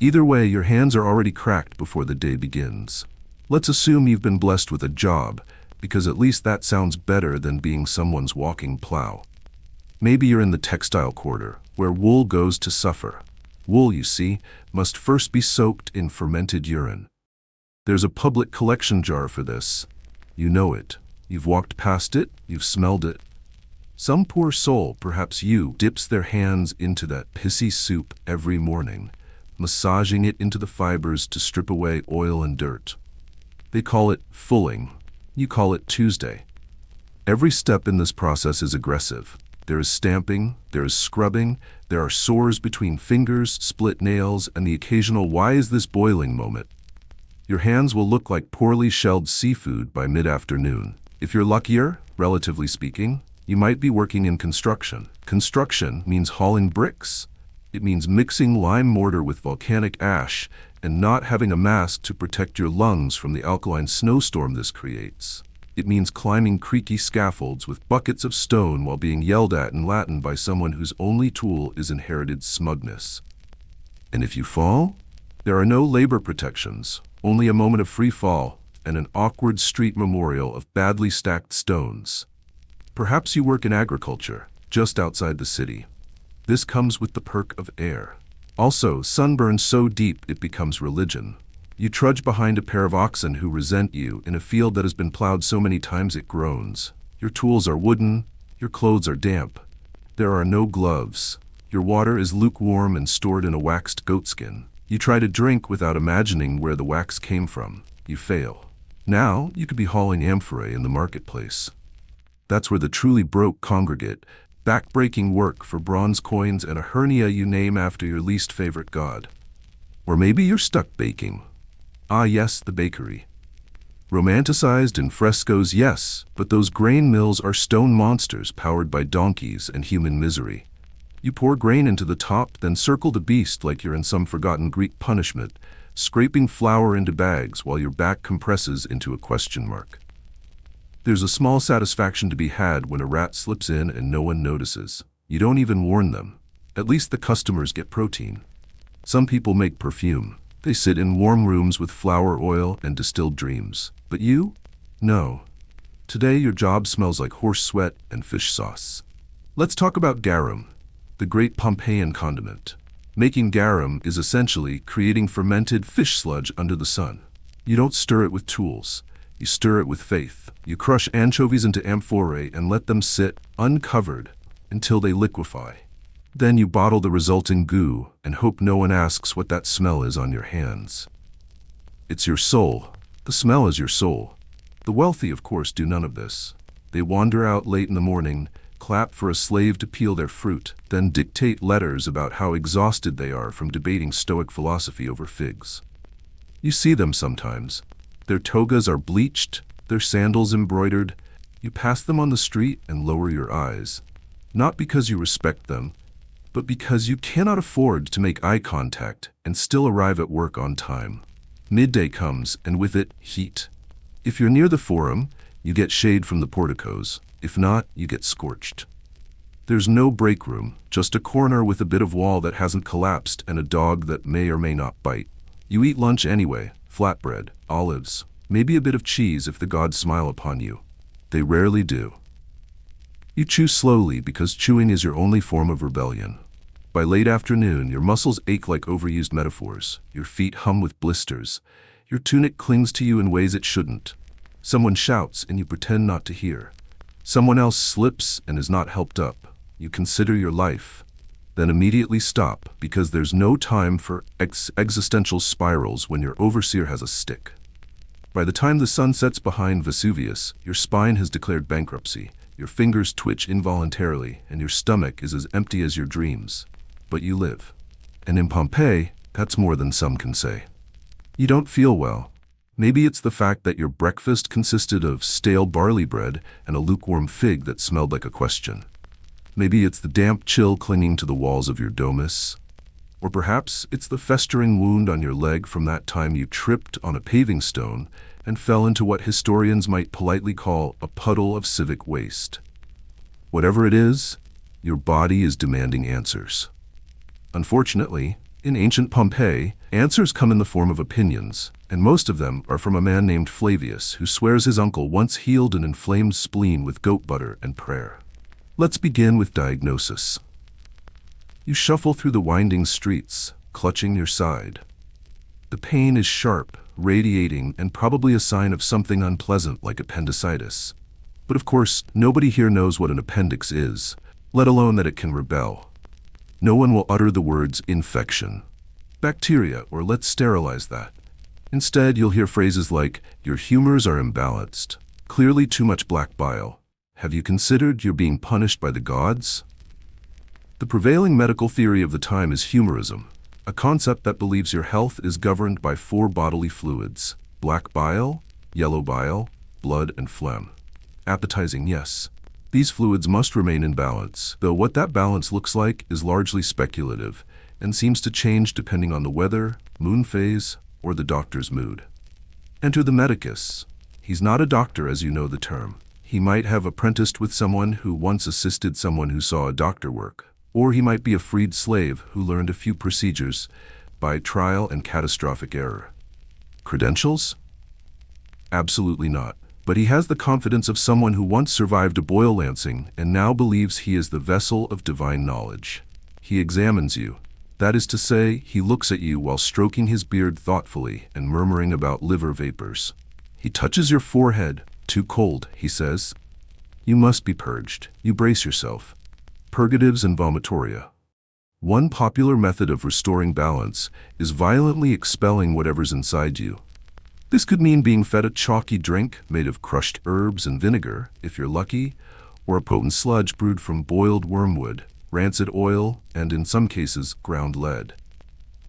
Either way, your hands are already cracked before the day begins. Let's assume you've been blessed with a job, because at least that sounds better than being someone's walking plow. Maybe you're in the textile quarter, where wool goes to suffer. Wool, you see, must first be soaked in fermented urine. There's a public collection jar for this. You know it. You've walked past it, you've smelled it. Some poor soul, perhaps you, dips their hands into that pissy soup every morning, massaging it into the fibers to strip away oil and dirt. They call it fulling. You call it Tuesday. Every step in this process is aggressive. There is stamping, there is scrubbing, there are sores between fingers, split nails, and the occasional "why is this boiling" moment. Your hands will look like poorly shelled seafood by mid-afternoon. If you're luckier, relatively speaking, you might be working in construction. Construction means hauling bricks. It means mixing lime mortar with volcanic ash and not having a mask to protect your lungs from the alkaline snowstorm this creates. It means climbing creaky scaffolds with buckets of stone while being yelled at in Latin by someone whose only tool is inherited smugness. And if you fall, there are no labor protections, only a moment of free fall and an awkward street memorial of badly stacked stones. Perhaps you work in agriculture, just outside the city. This comes with the perk of air. Also, sunburn so deep it becomes religion. You trudge behind a pair of oxen who resent you in a field that has been plowed so many times it groans. Your tools are wooden, your clothes are damp. There are no gloves. Your water is lukewarm and stored in a waxed goatskin. You try to drink without imagining where the wax came from. You fail. Now, you could be hauling amphorae in the marketplace. That's where the truly broke congregate, back-breaking work for bronze coins and a hernia you name after your least favorite god. Or maybe you're stuck baking. Ah yes, the bakery. Romanticized in frescoes, yes, but those grain mills are stone monsters powered by donkeys and human misery. You pour grain into the top, then circle the beast like you're in some forgotten Greek punishment, scraping flour into bags while your back compresses into a question mark. There's a small satisfaction to be had when a rat slips in and no one notices. You don't even warn them. At least the customers get protein. Some people make perfume. They sit in warm rooms with flower oil and distilled dreams. But you? No. Today your job smells like horse sweat and fish sauce. Let's talk about garum, the great Pompeian condiment. Making garum is essentially creating fermented fish sludge under the sun. You don't stir it with tools. You stir it with faith. You crush anchovies into amphorae and let them sit, uncovered, until they liquefy. Then you bottle the resulting goo and hope no one asks what that smell is on your hands. It's your soul. The smell is your soul. The wealthy, of course, do none of this. They wander out late in the morning, clap for a slave to peel their fruit, then dictate letters about how exhausted they are from debating Stoic philosophy over figs. You see them sometimes. Their togas are bleached, their sandals embroidered. You pass them on the street and lower your eyes. Not because you respect them, but because you cannot afford to make eye contact and still arrive at work on time. Midday comes, and with it, heat. If you're near the forum, you get shade from the porticos. If not, you get scorched. There's no break room, just a corner with a bit of wall that hasn't collapsed and a dog that may or may not bite. You eat lunch anyway, flatbread, olives, maybe a bit of cheese if the gods smile upon you. They rarely do. You chew slowly because chewing is your only form of rebellion. By late afternoon, your muscles ache like overused metaphors. Your feet hum with blisters. Your tunic clings to you in ways it shouldn't. Someone shouts and you pretend not to hear. Someone else slips and is not helped up. You consider your life, then immediately stop because there's no time for existential spirals when your overseer has a stick. By the time the sun sets behind Vesuvius, your spine has declared bankruptcy. Your fingers twitch involuntarily, and your stomach is as empty as your dreams. But you live. And in Pompeii, that's more than some can say. You don't feel well. Maybe it's the fact that your breakfast consisted of stale barley bread and a lukewarm fig that smelled like a question. Maybe it's the damp chill clinging to the walls of your domus. Or perhaps it's the festering wound on your leg from that time you tripped on a paving stone and fell into what historians might politely call a puddle of civic waste. Whatever it is, your body is demanding answers. Unfortunately, in ancient Pompeii, answers come in the form of opinions, and most of them are from a man named Flavius who swears his uncle once healed an inflamed spleen with goat butter and prayer. Let's begin with diagnosis. You shuffle through the winding streets, clutching your side. The pain is sharp, radiating, and probably a sign of something unpleasant like appendicitis. But of course, nobody here knows what an appendix is, let alone that it can rebel. No one will utter the words infection, bacteria, or let's sterilize that. Instead, you'll hear phrases like, your humors are imbalanced, clearly too much black bile. Have you considered you're being punished by the gods? The prevailing medical theory of the time is humorism, a concept that believes your health is governed by 4 bodily fluids: black bile, yellow bile, blood, and phlegm. Appetizing, yes. These fluids must remain in balance, though what that balance looks like is largely speculative and seems to change depending on the weather, moon phase, or the doctor's mood. Enter the medicus. He's not a doctor as you know the term. He might have apprenticed with someone who once assisted someone who saw a doctor work, or he might be a freed slave who learned a few procedures by trial and catastrophic error. Credentials? Absolutely not. But he has the confidence of someone who once survived a boil lancing and now believes he is the vessel of divine knowledge. He examines you. That is to say, he looks at you while stroking his beard thoughtfully and murmuring about liver vapors. He touches your forehead. Too cold, he says. You must be purged. You brace yourself. Purgatives and vomitoria. One popular method of restoring balance is violently expelling whatever's inside you. This could mean being fed a chalky drink made of crushed herbs and vinegar, if you're lucky, or a potent sludge brewed from boiled wormwood, rancid oil, and in some cases, ground lead.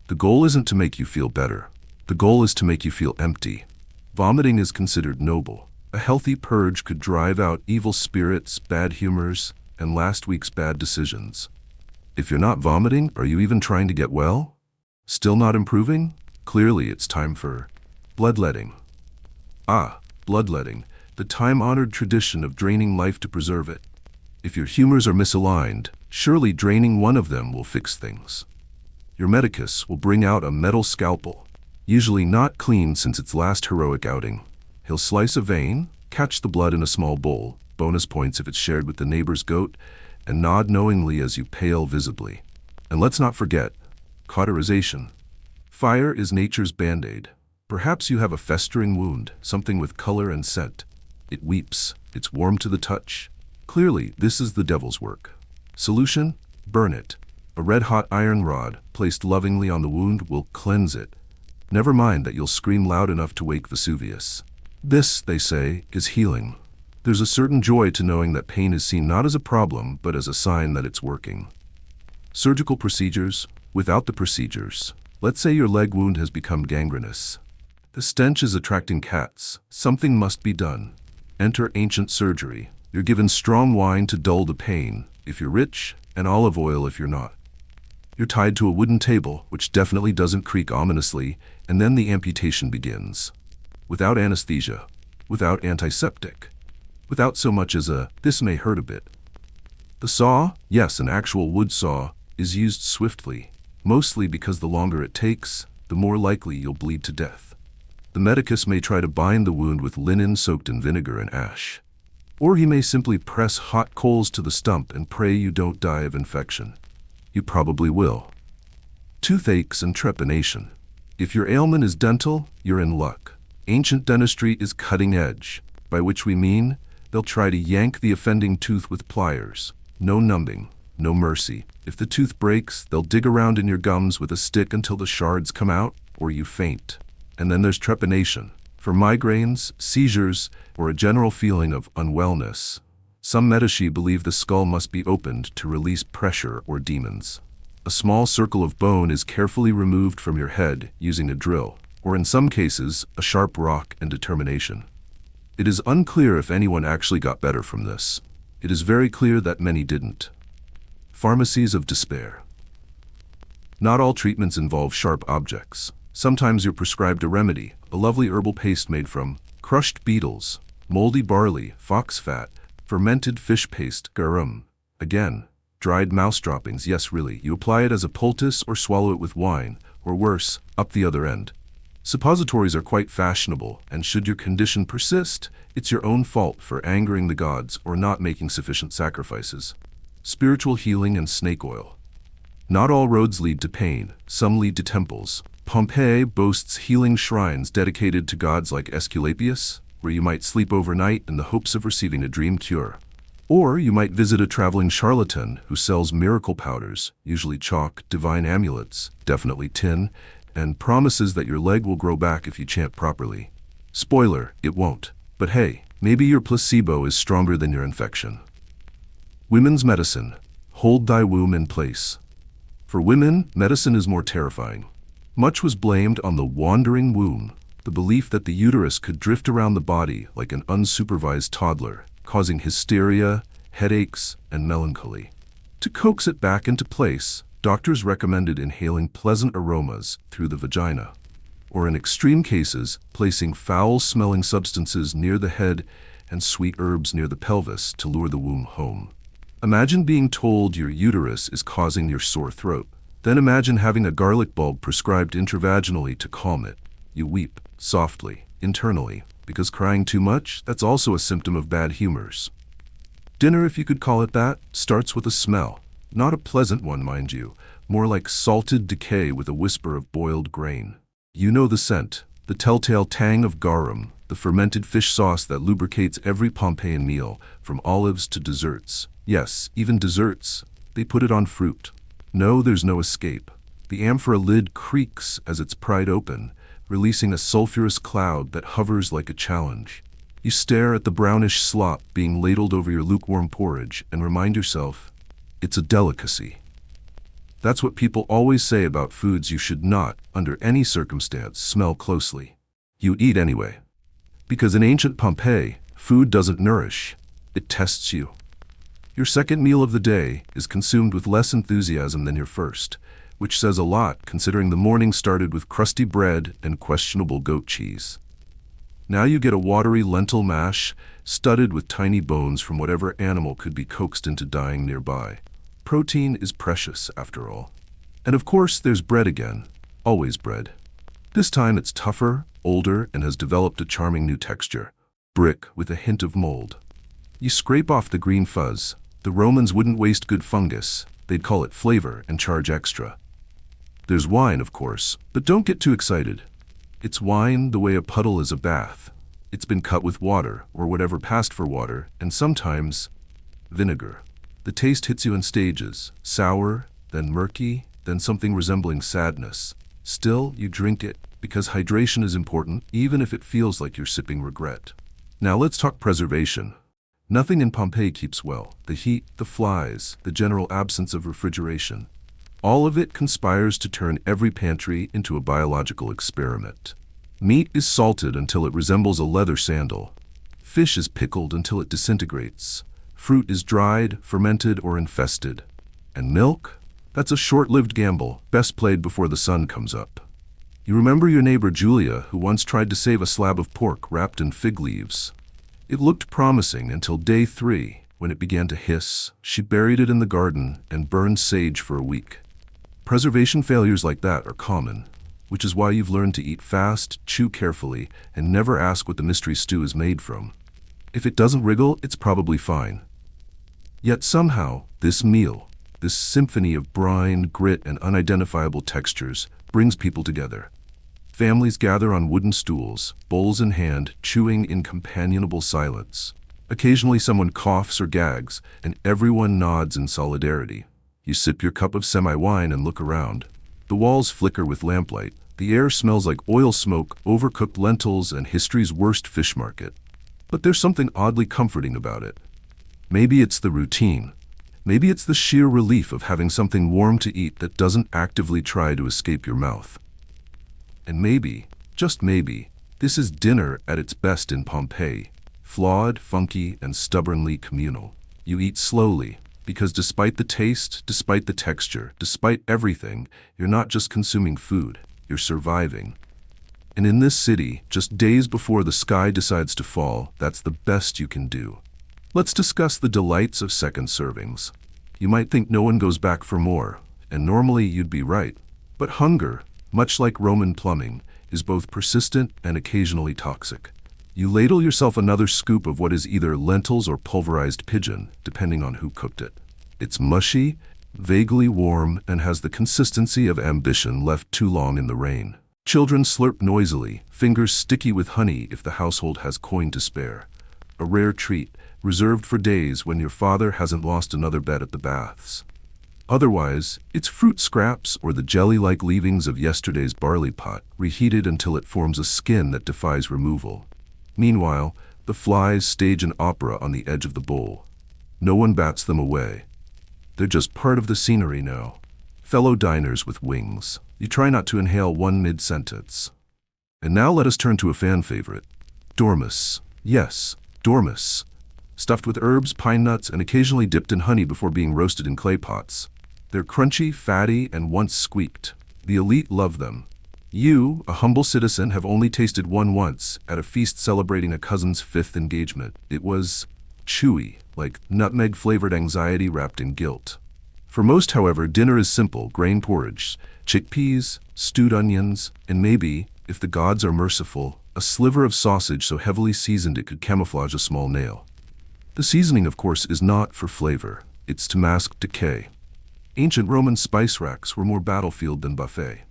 The goal isn't to make you feel better. The goal is to make you feel empty. Vomiting is considered noble. A healthy purge could drive out evil spirits, bad humors, and last week's bad decisions. If you're not vomiting, are you even trying to get well? Still not improving? Clearly it's time for bloodletting. Ah, bloodletting, the time-honored tradition of draining life to preserve it. If your humors are misaligned, surely draining one of them will fix things. Your medicus will bring out a metal scalpel, usually not clean since its last heroic outing. He'll slice a vein, catch the blood in a small bowl, bonus points if it's shared with the neighbor's goat, and nod knowingly as you pale visibly. And let's not forget, Cauterization. Fire is nature's band-aid. Perhaps you have a festering wound, something with color and scent. It weeps. It's warm to the touch. Clearly, this is the devil's work. Solution? Burn it. A red-hot iron rod, placed lovingly on the wound, will cleanse it. Never mind that you'll scream loud enough to wake Vesuvius. This, they say, is healing. There's a certain joy to knowing that pain is seen not as a problem, but as a sign that it's working. Surgical procedures. Without the procedures. Let's say your leg wound has become gangrenous. The stench is attracting cats. Something must be done. Enter ancient surgery. You're given strong wine to dull the pain, if you're rich, and olive oil if you're not. You're tied to a wooden table, which definitely doesn't creak ominously, and then the amputation begins. Without anesthesia. Without antiseptic. Without so much as a, "this may hurt a bit." The saw, yes, an actual wood saw, is used swiftly, mostly because the longer it takes, the more likely you'll bleed to death. The medicus may try to bind the wound with linen soaked in vinegar and ash. Or he may simply press hot coals to the stump and pray you don't die of infection. You probably will. Toothaches and trepanation. If your ailment is dental, you're in luck. Ancient dentistry is cutting edge, by which we mean they'll try to yank the offending tooth with pliers. No numbing, no mercy. If the tooth breaks, they'll dig around in your gums with a stick until the shards come out, or you faint. And then there's trepanation. For migraines, seizures, or a general feeling of unwellness. Some medici believe the skull must be opened to release pressure or demons. A small circle of bone is carefully removed from your head using a drill, or in some cases, a sharp rock and determination. It is unclear if anyone actually got better from this. It is very clear that many didn't. Pharmacies of despair. Not all treatments involve sharp objects. Sometimes you're prescribed a remedy, a lovely herbal paste made from crushed beetles, moldy barley, fox fat, fermented fish paste, garum. Again, dried mouse droppings, yes really. You apply it as a poultice or swallow it with wine, or worse, up the other end. Suppositories are quite fashionable, and should your condition persist, it's your own fault for angering the gods or not making sufficient sacrifices. Spiritual healing and snake oil. Not all roads lead to pain, some lead to temples. Pompeii boasts healing shrines dedicated to gods like Aesculapius, where you might sleep overnight in the hopes of receiving a dream cure. Or you might visit a traveling charlatan who sells miracle powders, usually chalk, divine amulets, definitely tin, and promises that your leg will grow back if you chant properly. Spoiler, it won't. But hey, maybe your placebo is stronger than your infection. Women's medicine. Hold thy womb in place. For women, medicine is more terrifying. Much was blamed on the wandering womb, the belief that the uterus could drift around the body like an unsupervised toddler, causing hysteria, headaches, and melancholy. To coax it back into place, doctors recommended inhaling pleasant aromas through the vagina, or in extreme cases, placing foul-smelling substances near the head and sweet herbs near the pelvis to lure the womb home. Imagine being told your uterus is causing your sore throat. Then imagine having a garlic bulb prescribed intravaginally to calm it. You weep, softly, internally, because crying too much, that's also a symptom of bad humors. Dinner, if you could call it that, starts with a smell. Not a pleasant one, mind you, more like salted decay with a whisper of boiled grain. You know the scent, the telltale tang of garum, the fermented fish sauce that lubricates every Pompeian meal, from olives to desserts. Yes, even desserts. They put it on fruit. No, there's no escape. The amphora lid creaks as it's pried open, releasing a sulfurous cloud that hovers like a challenge. You stare at the brownish slop being ladled over your lukewarm porridge and remind yourself, it's a delicacy. That's what people always say about foods you should not, under any circumstance, smell closely. You eat anyway. Because in ancient Pompeii, food doesn't nourish, it tests you. Your second meal of the day is consumed with less enthusiasm than your first, which says a lot considering the morning started with crusty bread and questionable goat cheese. Now you get a watery lentil mash studded with tiny bones from whatever animal could be coaxed into dying nearby. Protein is precious, after all. And of course, there's bread again. Always bread. This time it's tougher, older, and has developed a charming new texture. Brick with a hint of mold. You scrape off the green fuzz. The Romans wouldn't waste good fungus. They'd call it flavor and charge extra. There's wine, of course, but don't get too excited. It's wine the way a puddle is a bath. It's been cut with water, or whatever passed for water, and sometimes vinegar. The taste hits you in stages, sour, then murky, then something resembling sadness. Still, you drink it, because hydration is important, even if it feels like you're sipping regret. Now let's talk preservation. Nothing in Pompeii keeps well. The heat, the flies, the general absence of refrigeration. All of it conspires to turn every pantry into a biological experiment. Meat is salted until it resembles a leather sandal. Fish is pickled until it disintegrates. Fruit is dried, fermented, or infested. And milk? That's a short-lived gamble, best played before the sun comes up. You remember your neighbor Julia, who once tried to save a slab of pork wrapped in fig leaves? It looked promising until day 3, when it began to hiss. She buried it in the garden and burned sage for a week. Preservation failures like that are common, which is why you've learned to eat fast, chew carefully, and never ask what the mystery stew is made from. If it doesn't wriggle, it's probably fine. Yet somehow, this meal, this symphony of brine, grit, and unidentifiable textures, brings people together. Families gather on wooden stools, bowls in hand, chewing in companionable silence. Occasionally someone coughs or gags, and everyone nods in solidarity. You sip your cup of semi-wine and look around. The walls flicker with lamplight. The air smells like oil smoke, overcooked lentils, and history's worst fish market. But there's something oddly comforting about it. Maybe it's the routine. Maybe it's the sheer relief of having something warm to eat that doesn't actively try to escape your mouth. And maybe, just maybe, this is dinner at its best in Pompeii. Flawed, funky, and stubbornly communal. You eat slowly, because despite the taste, despite the texture, despite everything, you're not just consuming food, you're surviving. And in this city, just days before the sky decides to fall, that's the best you can do. Let's discuss the delights of second servings. You might think no one goes back for more, and normally you'd be right. But hunger, much like Roman plumbing, is both persistent and occasionally toxic. You ladle yourself another scoop of what is either lentils or pulverized pigeon, depending on who cooked it. It's mushy, vaguely warm, and has the consistency of ambition left too long in the rain. Children slurp noisily, fingers sticky with honey if the household has coin to spare. A rare treat, reserved for days when your father hasn't lost another bet at the baths. Otherwise, it's fruit scraps or the jelly-like leavings of yesterday's barley pot, reheated until it forms a skin that defies removal. Meanwhile, the flies stage an opera on the edge of the bowl. No one bats them away. They're just part of the scenery now. Fellow diners with wings. You try not to inhale one mid-sentence. And now let us turn to a fan favorite. Dormice. Yes, dormice. Stuffed with herbs, pine nuts, and occasionally dipped in honey before being roasted in clay pots. They're crunchy, fatty, and once squeaked. The elite love them. You, a humble citizen, have only tasted one once, at a feast celebrating a cousin's 5th engagement. It was chewy, like nutmeg-flavored anxiety wrapped in guilt. For most, however, dinner is simple: grain porridge, chickpeas, stewed onions, and maybe, if the gods are merciful, a sliver of sausage so heavily seasoned it could camouflage a small nail. The seasoning, of course, is not for flavor. It's to mask decay. Ancient Roman spice racks were more battlefield than buffet.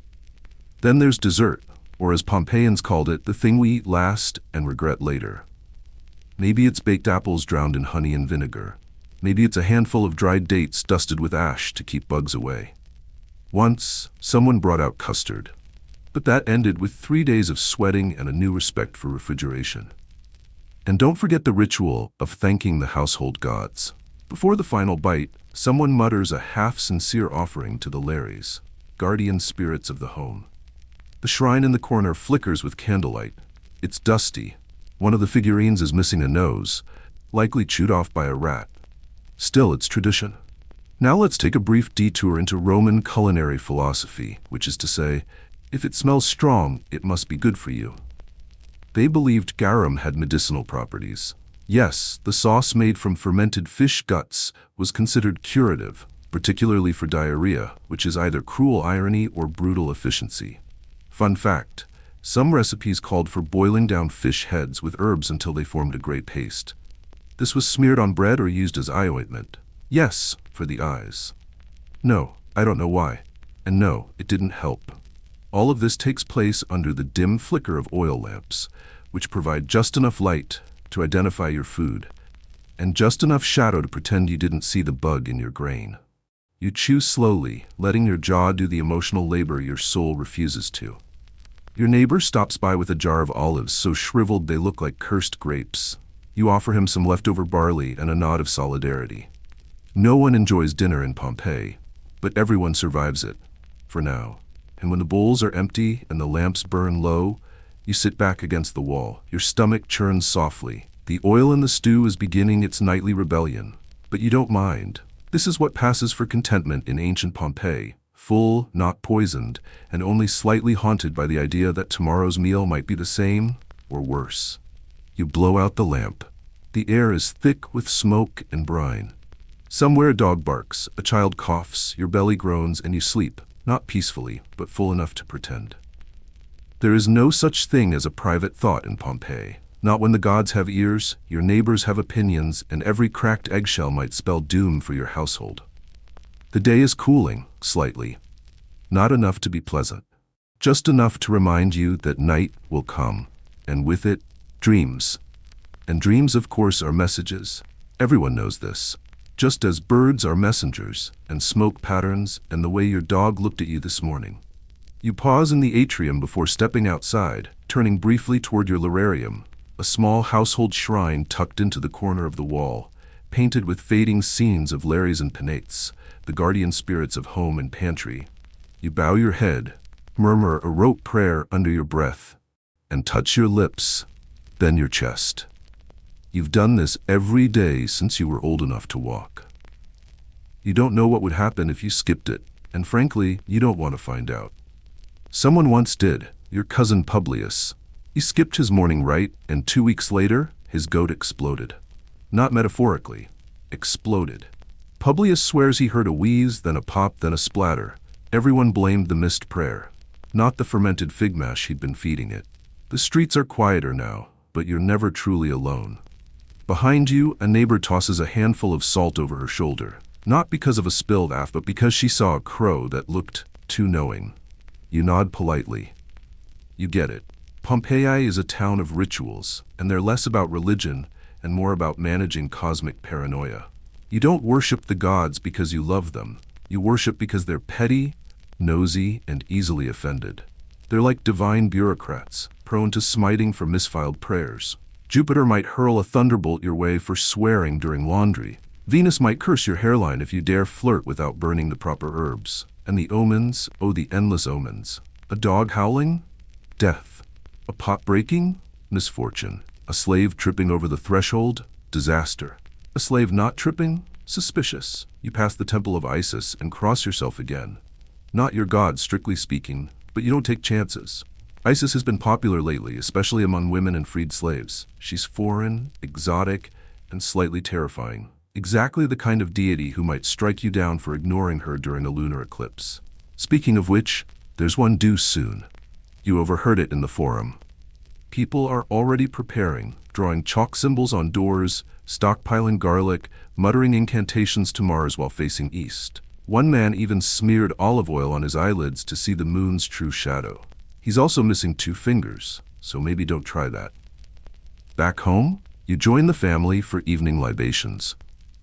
Then there's dessert, or as Pompeians called it, the thing we eat last and regret later. Maybe it's baked apples drowned in honey and vinegar. Maybe it's a handful of dried dates dusted with ash to keep bugs away. Once, someone brought out custard. But that ended with 3 days of sweating and a new respect for refrigeration. And don't forget the ritual of thanking the household gods. Before the final bite, someone mutters a half-sincere offering to the Lares, guardian spirits of the home. The shrine in the corner flickers with candlelight. It's dusty. One of the figurines is missing a nose, likely chewed off by a rat. Still, it's tradition. Now let's take a brief detour into Roman culinary philosophy, which is to say, if it smells strong, it must be good for you. They believed garum had medicinal properties. Yes, the sauce made from fermented fish guts was considered curative, particularly for diarrhea, which is either cruel irony or brutal efficiency. Fun fact, some recipes called for boiling down fish heads with herbs until they formed a gray paste. This was smeared on bread or used as eye ointment. Yes, for the eyes. No, I don't know why. And no, it didn't help. All of this takes place under the dim flicker of oil lamps, which provide just enough light to identify your food, and just enough shadow to pretend you didn't see the bug in your grain. You chew slowly, letting your jaw do the emotional labor your soul refuses to. Your neighbor stops by with a jar of olives so shriveled they look like cursed grapes. You offer him some leftover barley and a nod of solidarity. No one enjoys dinner in Pompeii, but everyone survives it, for now. And when the bowls are empty and the lamps burn low, you sit back against the wall. Your stomach churns softly. The oil in the stew is beginning its nightly rebellion. But you don't mind. This is what passes for contentment in ancient Pompeii. Full, not poisoned, and only slightly haunted by the idea that tomorrow's meal might be the same or worse. You blow out the lamp. The air is thick with smoke and brine. Somewhere a dog barks, a child coughs, your belly groans, and you sleep, not peacefully, but full enough to pretend. There is no such thing as a private thought in Pompeii. Not when the gods have ears, your neighbors have opinions, and every cracked eggshell might spell doom for your household. The day is cooling, slightly. Not enough to be pleasant. Just enough to remind you that night will come, and with it, dreams. And dreams, of course, are messages. Everyone knows this. Just as birds are messengers, and smoke patterns, and the way your dog looked at you this morning. You pause in the atrium before stepping outside, turning briefly toward your lararium, a small household shrine tucked into the corner of the wall, painted with fading scenes of Lares and Penates, the guardian spirits of home and pantry. You bow your head, murmur a rote prayer under your breath, and touch your lips, then your chest. You've done this every day since you were old enough to walk. You don't know what would happen if you skipped it, and frankly, you don't want to find out. Someone once did, your cousin Publius. He skipped his morning rite, and 2 weeks later, his goat exploded. Not metaphorically, exploded. Publius swears he heard a wheeze, then a pop, then a splatter. Everyone blamed the missed prayer, not the fermented fig mash he'd been feeding it. The streets are quieter now, but you're never truly alone. Behind you, a neighbor tosses a handful of salt over her shoulder, not because of a spilled aff, but because she saw a crow that looked too knowing. You nod politely. You get it. Pompeii is a town of rituals, and they're less about religion and more about managing cosmic paranoia. You don't worship the gods because you love them. You worship because they're petty, nosy, and easily offended. They're like divine bureaucrats, prone to smiting for misfiled prayers. Jupiter might hurl a thunderbolt your way for swearing during laundry. Venus might curse your hairline if you dare flirt without burning the proper herbs. And the omens, oh the endless omens. A dog howling? Death. A pot breaking? Misfortune. A slave tripping over the threshold? Disaster. A slave not tripping? Suspicious. You pass the temple of Isis and cross yourself again. Not your god, strictly speaking, but you don't take chances. Isis has been popular lately, especially among women and freed slaves. She's foreign, exotic, and slightly terrifying. Exactly the kind of deity who might strike you down for ignoring her during a lunar eclipse. Speaking of which, there's one due soon. You overheard it in the forum. People are already preparing, drawing chalk symbols on doors, stockpiling garlic, muttering incantations to Mars while facing east. One man even smeared olive oil on his eyelids to see the moon's true shadow. He's also missing 2 fingers, so maybe don't try that. Back home, you join the family for evening libations.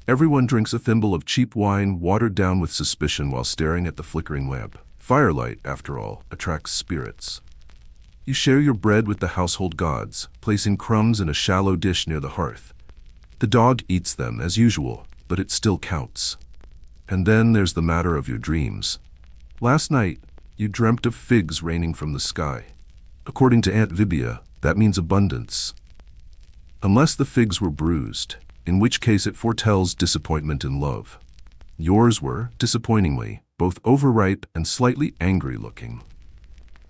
Everyone drinks a thimble of cheap wine watered down with suspicion while staring at the flickering lamp. Firelight, after all, attracts spirits. You share your bread with the household gods, placing crumbs in a shallow dish near the hearth. The dog eats them, as usual, but it still counts. And then there's the matter of your dreams. Last night, you dreamt of figs raining from the sky. According to Aunt Vibia, that means abundance. Unless the figs were bruised, in which case it foretells disappointment in love. Yours were, disappointingly, both overripe and slightly angry looking.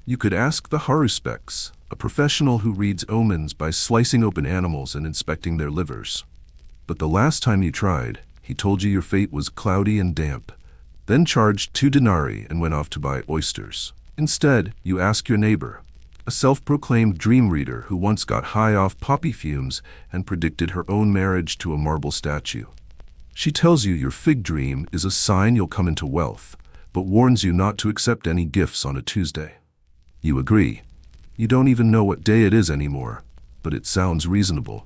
You could ask the haruspects, a professional who reads omens by slicing open animals and inspecting their livers. But the last time you tried, he told you your fate was cloudy and damp, then charged 2 denarii and went off to buy oysters. Instead, you ask your neighbor, a self-proclaimed dream reader who once got high off poppy fumes and predicted her own marriage to a marble statue. She tells you your fig dream is a sign you'll come into wealth, but warns you not to accept any gifts on a Tuesday. You agree. You don't even know what day it is anymore, but it sounds reasonable.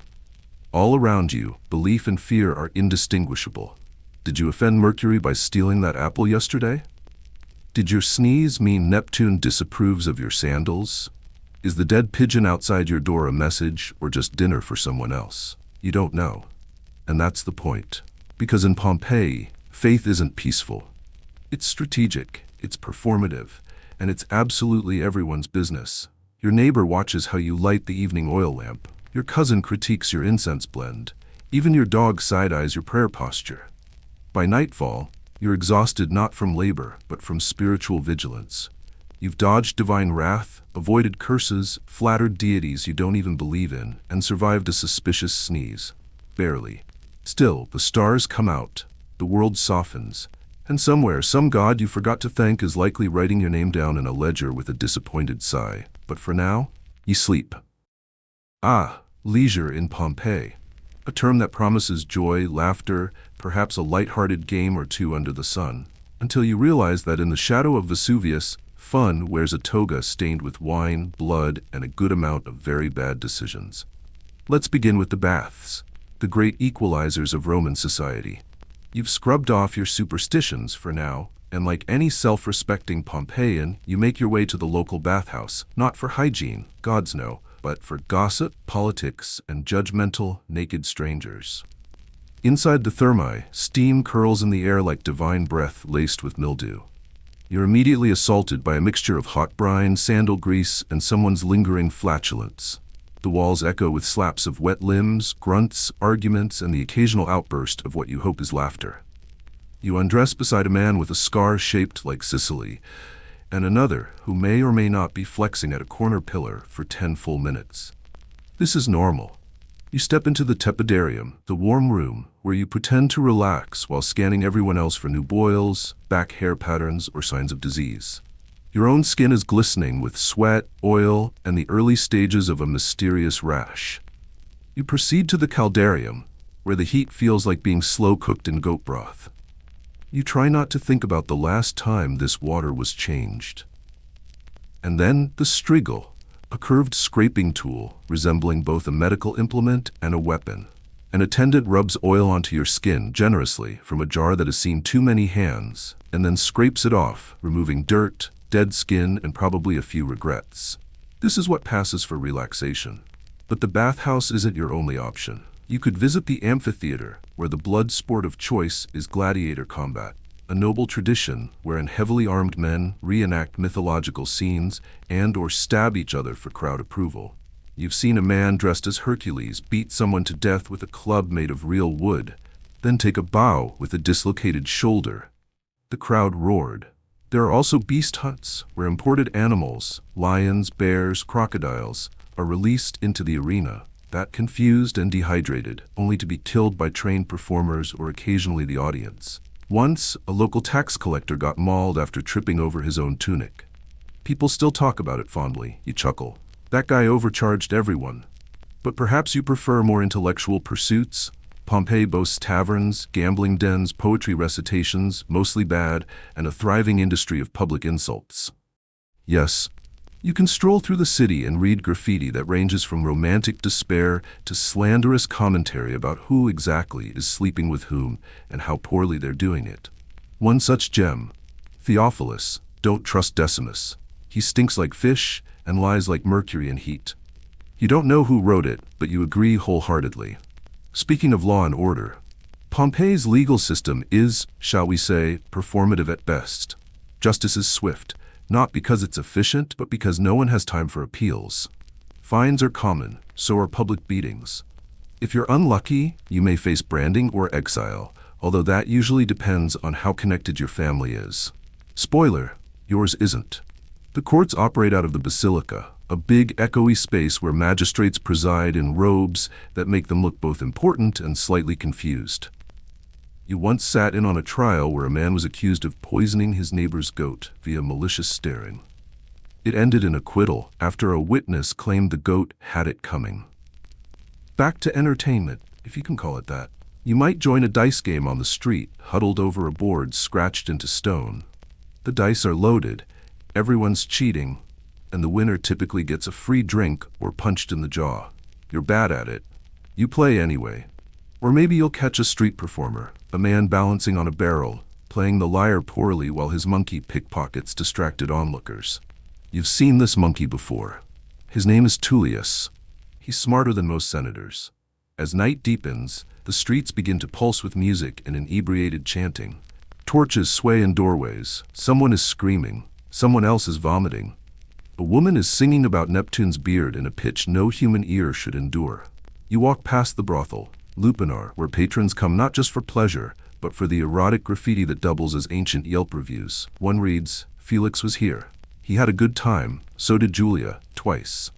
All around you, belief and fear are indistinguishable. Did you offend Mercury by stealing that apple yesterday? Did your sneeze mean Neptune disapproves of your sandals? Is the dead pigeon outside your door a message or just dinner for someone else? You don't know. And that's the point. Because in Pompeii, faith isn't peaceful. It's strategic, it's performative, and it's absolutely everyone's business. Your neighbor watches how you light the evening oil lamp. Your cousin critiques your incense blend. Even your dog side-eyes your prayer posture. By nightfall, you're exhausted not from labor, but from spiritual vigilance. You've dodged divine wrath, avoided curses, flattered deities you don't even believe in, and survived a suspicious sneeze. Barely. Still, the stars come out, the world softens, and somewhere, some god you forgot to thank is likely writing your name down in a ledger with a disappointed sigh. But for now, you sleep. Ah, leisure in Pompeii. A term that promises joy, laughter, perhaps a light-hearted game or two under the sun, until you realize that in the shadow of Vesuvius, fun wears a toga stained with wine, blood, and a good amount of very bad decisions. Let's begin with the baths, the great equalizers of Roman society. You've scrubbed off your superstitions for now, and like any self-respecting Pompeian, you make your way to the local bathhouse, not for hygiene, gods no, but for gossip, politics, and judgmental, naked strangers. Inside the thermae, steam curls in the air like divine breath laced with mildew. You're immediately assaulted by a mixture of hot brine, sandal grease, and someone's lingering flatulence. The walls echo with slaps of wet limbs, grunts, arguments, and the occasional outburst of what you hope is laughter. You undress beside a man with a scar shaped like Sicily, and another who may or may not be flexing at a corner pillar for 10 full minutes. This is normal. You step into the tepidarium, the warm room, where you pretend to relax while scanning everyone else for new boils, back hair patterns, or signs of disease. Your own skin is glistening with sweat, oil, and the early stages of a mysterious rash. You proceed to the caldarium, where the heat feels like being slow-cooked in goat broth. You try not to think about the last time this water was changed. And then the strigil, a curved scraping tool resembling both a medical implement and a weapon. An attendant rubs oil onto your skin generously from a jar that has seen too many hands, and then scrapes it off, removing dirt, dead skin, and probably a few regrets. This is what passes for relaxation. But the bathhouse isn't your only option. You could visit the amphitheater, where the blood sport of choice is gladiator combat, a noble tradition wherein heavily armed men reenact mythological scenes and/or stab each other for crowd approval. You've seen a man dressed as Hercules beat someone to death with a club made of real wood, then take a bow with a dislocated shoulder. The crowd roared. There are also beast hunts, where imported animals, lions, bears, crocodiles, are released into the arena, that confused and dehydrated, only to be killed by trained performers or occasionally the audience. Once, a local tax collector got mauled after tripping over his own tunic. People still talk about it fondly. You chuckle. That guy overcharged everyone. But perhaps you prefer more intellectual pursuits? Pompeii boasts taverns, gambling dens, poetry recitations, mostly bad, and a thriving industry of public insults. Yes, you can stroll through the city and read graffiti that ranges from romantic despair to slanderous commentary about who exactly is sleeping with whom and how poorly they're doing it. One such gem, Theophilus, don't trust Decimus. He stinks like fish and lies like mercury in heat. You don't know who wrote it, but you agree wholeheartedly. Speaking of law and order, Pompeii's legal system is, shall we say, performative at best. Justice is swift, not because it's efficient, but because no one has time for appeals. Fines are common, so are public beatings. If you're unlucky, you may face branding or exile, although that usually depends on how connected your family is. Spoiler, yours isn't. The courts operate out of the basilica, a big, echoey space where magistrates preside in robes that make them look both important and slightly confused. You once sat in on a trial where a man was accused of poisoning his neighbor's goat via malicious staring. It ended in acquittal after a witness claimed the goat had it coming. Back to entertainment, if you can call it that. You might join a dice game on the street, huddled over a board scratched into stone. The dice are loaded, everyone's cheating, and the winner typically gets a free drink or punched in the jaw. You're bad at it. You play anyway. Or maybe you'll catch a street performer, a man balancing on a barrel, playing the lyre poorly while his monkey pickpockets distracted onlookers. You've seen this monkey before. His name is Tullius. He's smarter than most senators. As night deepens, the streets begin to pulse with music and inebriated chanting. Torches sway in doorways. Someone is screaming. Someone else is vomiting. A woman is singing about Neptune's beard in a pitch no human ear should endure. You walk past the brothel, Lupinar, where patrons come not just for pleasure, but for the erotic graffiti that doubles as ancient Yelp reviews. One reads, "Felix was here. He had a good time. So did Julia, twice."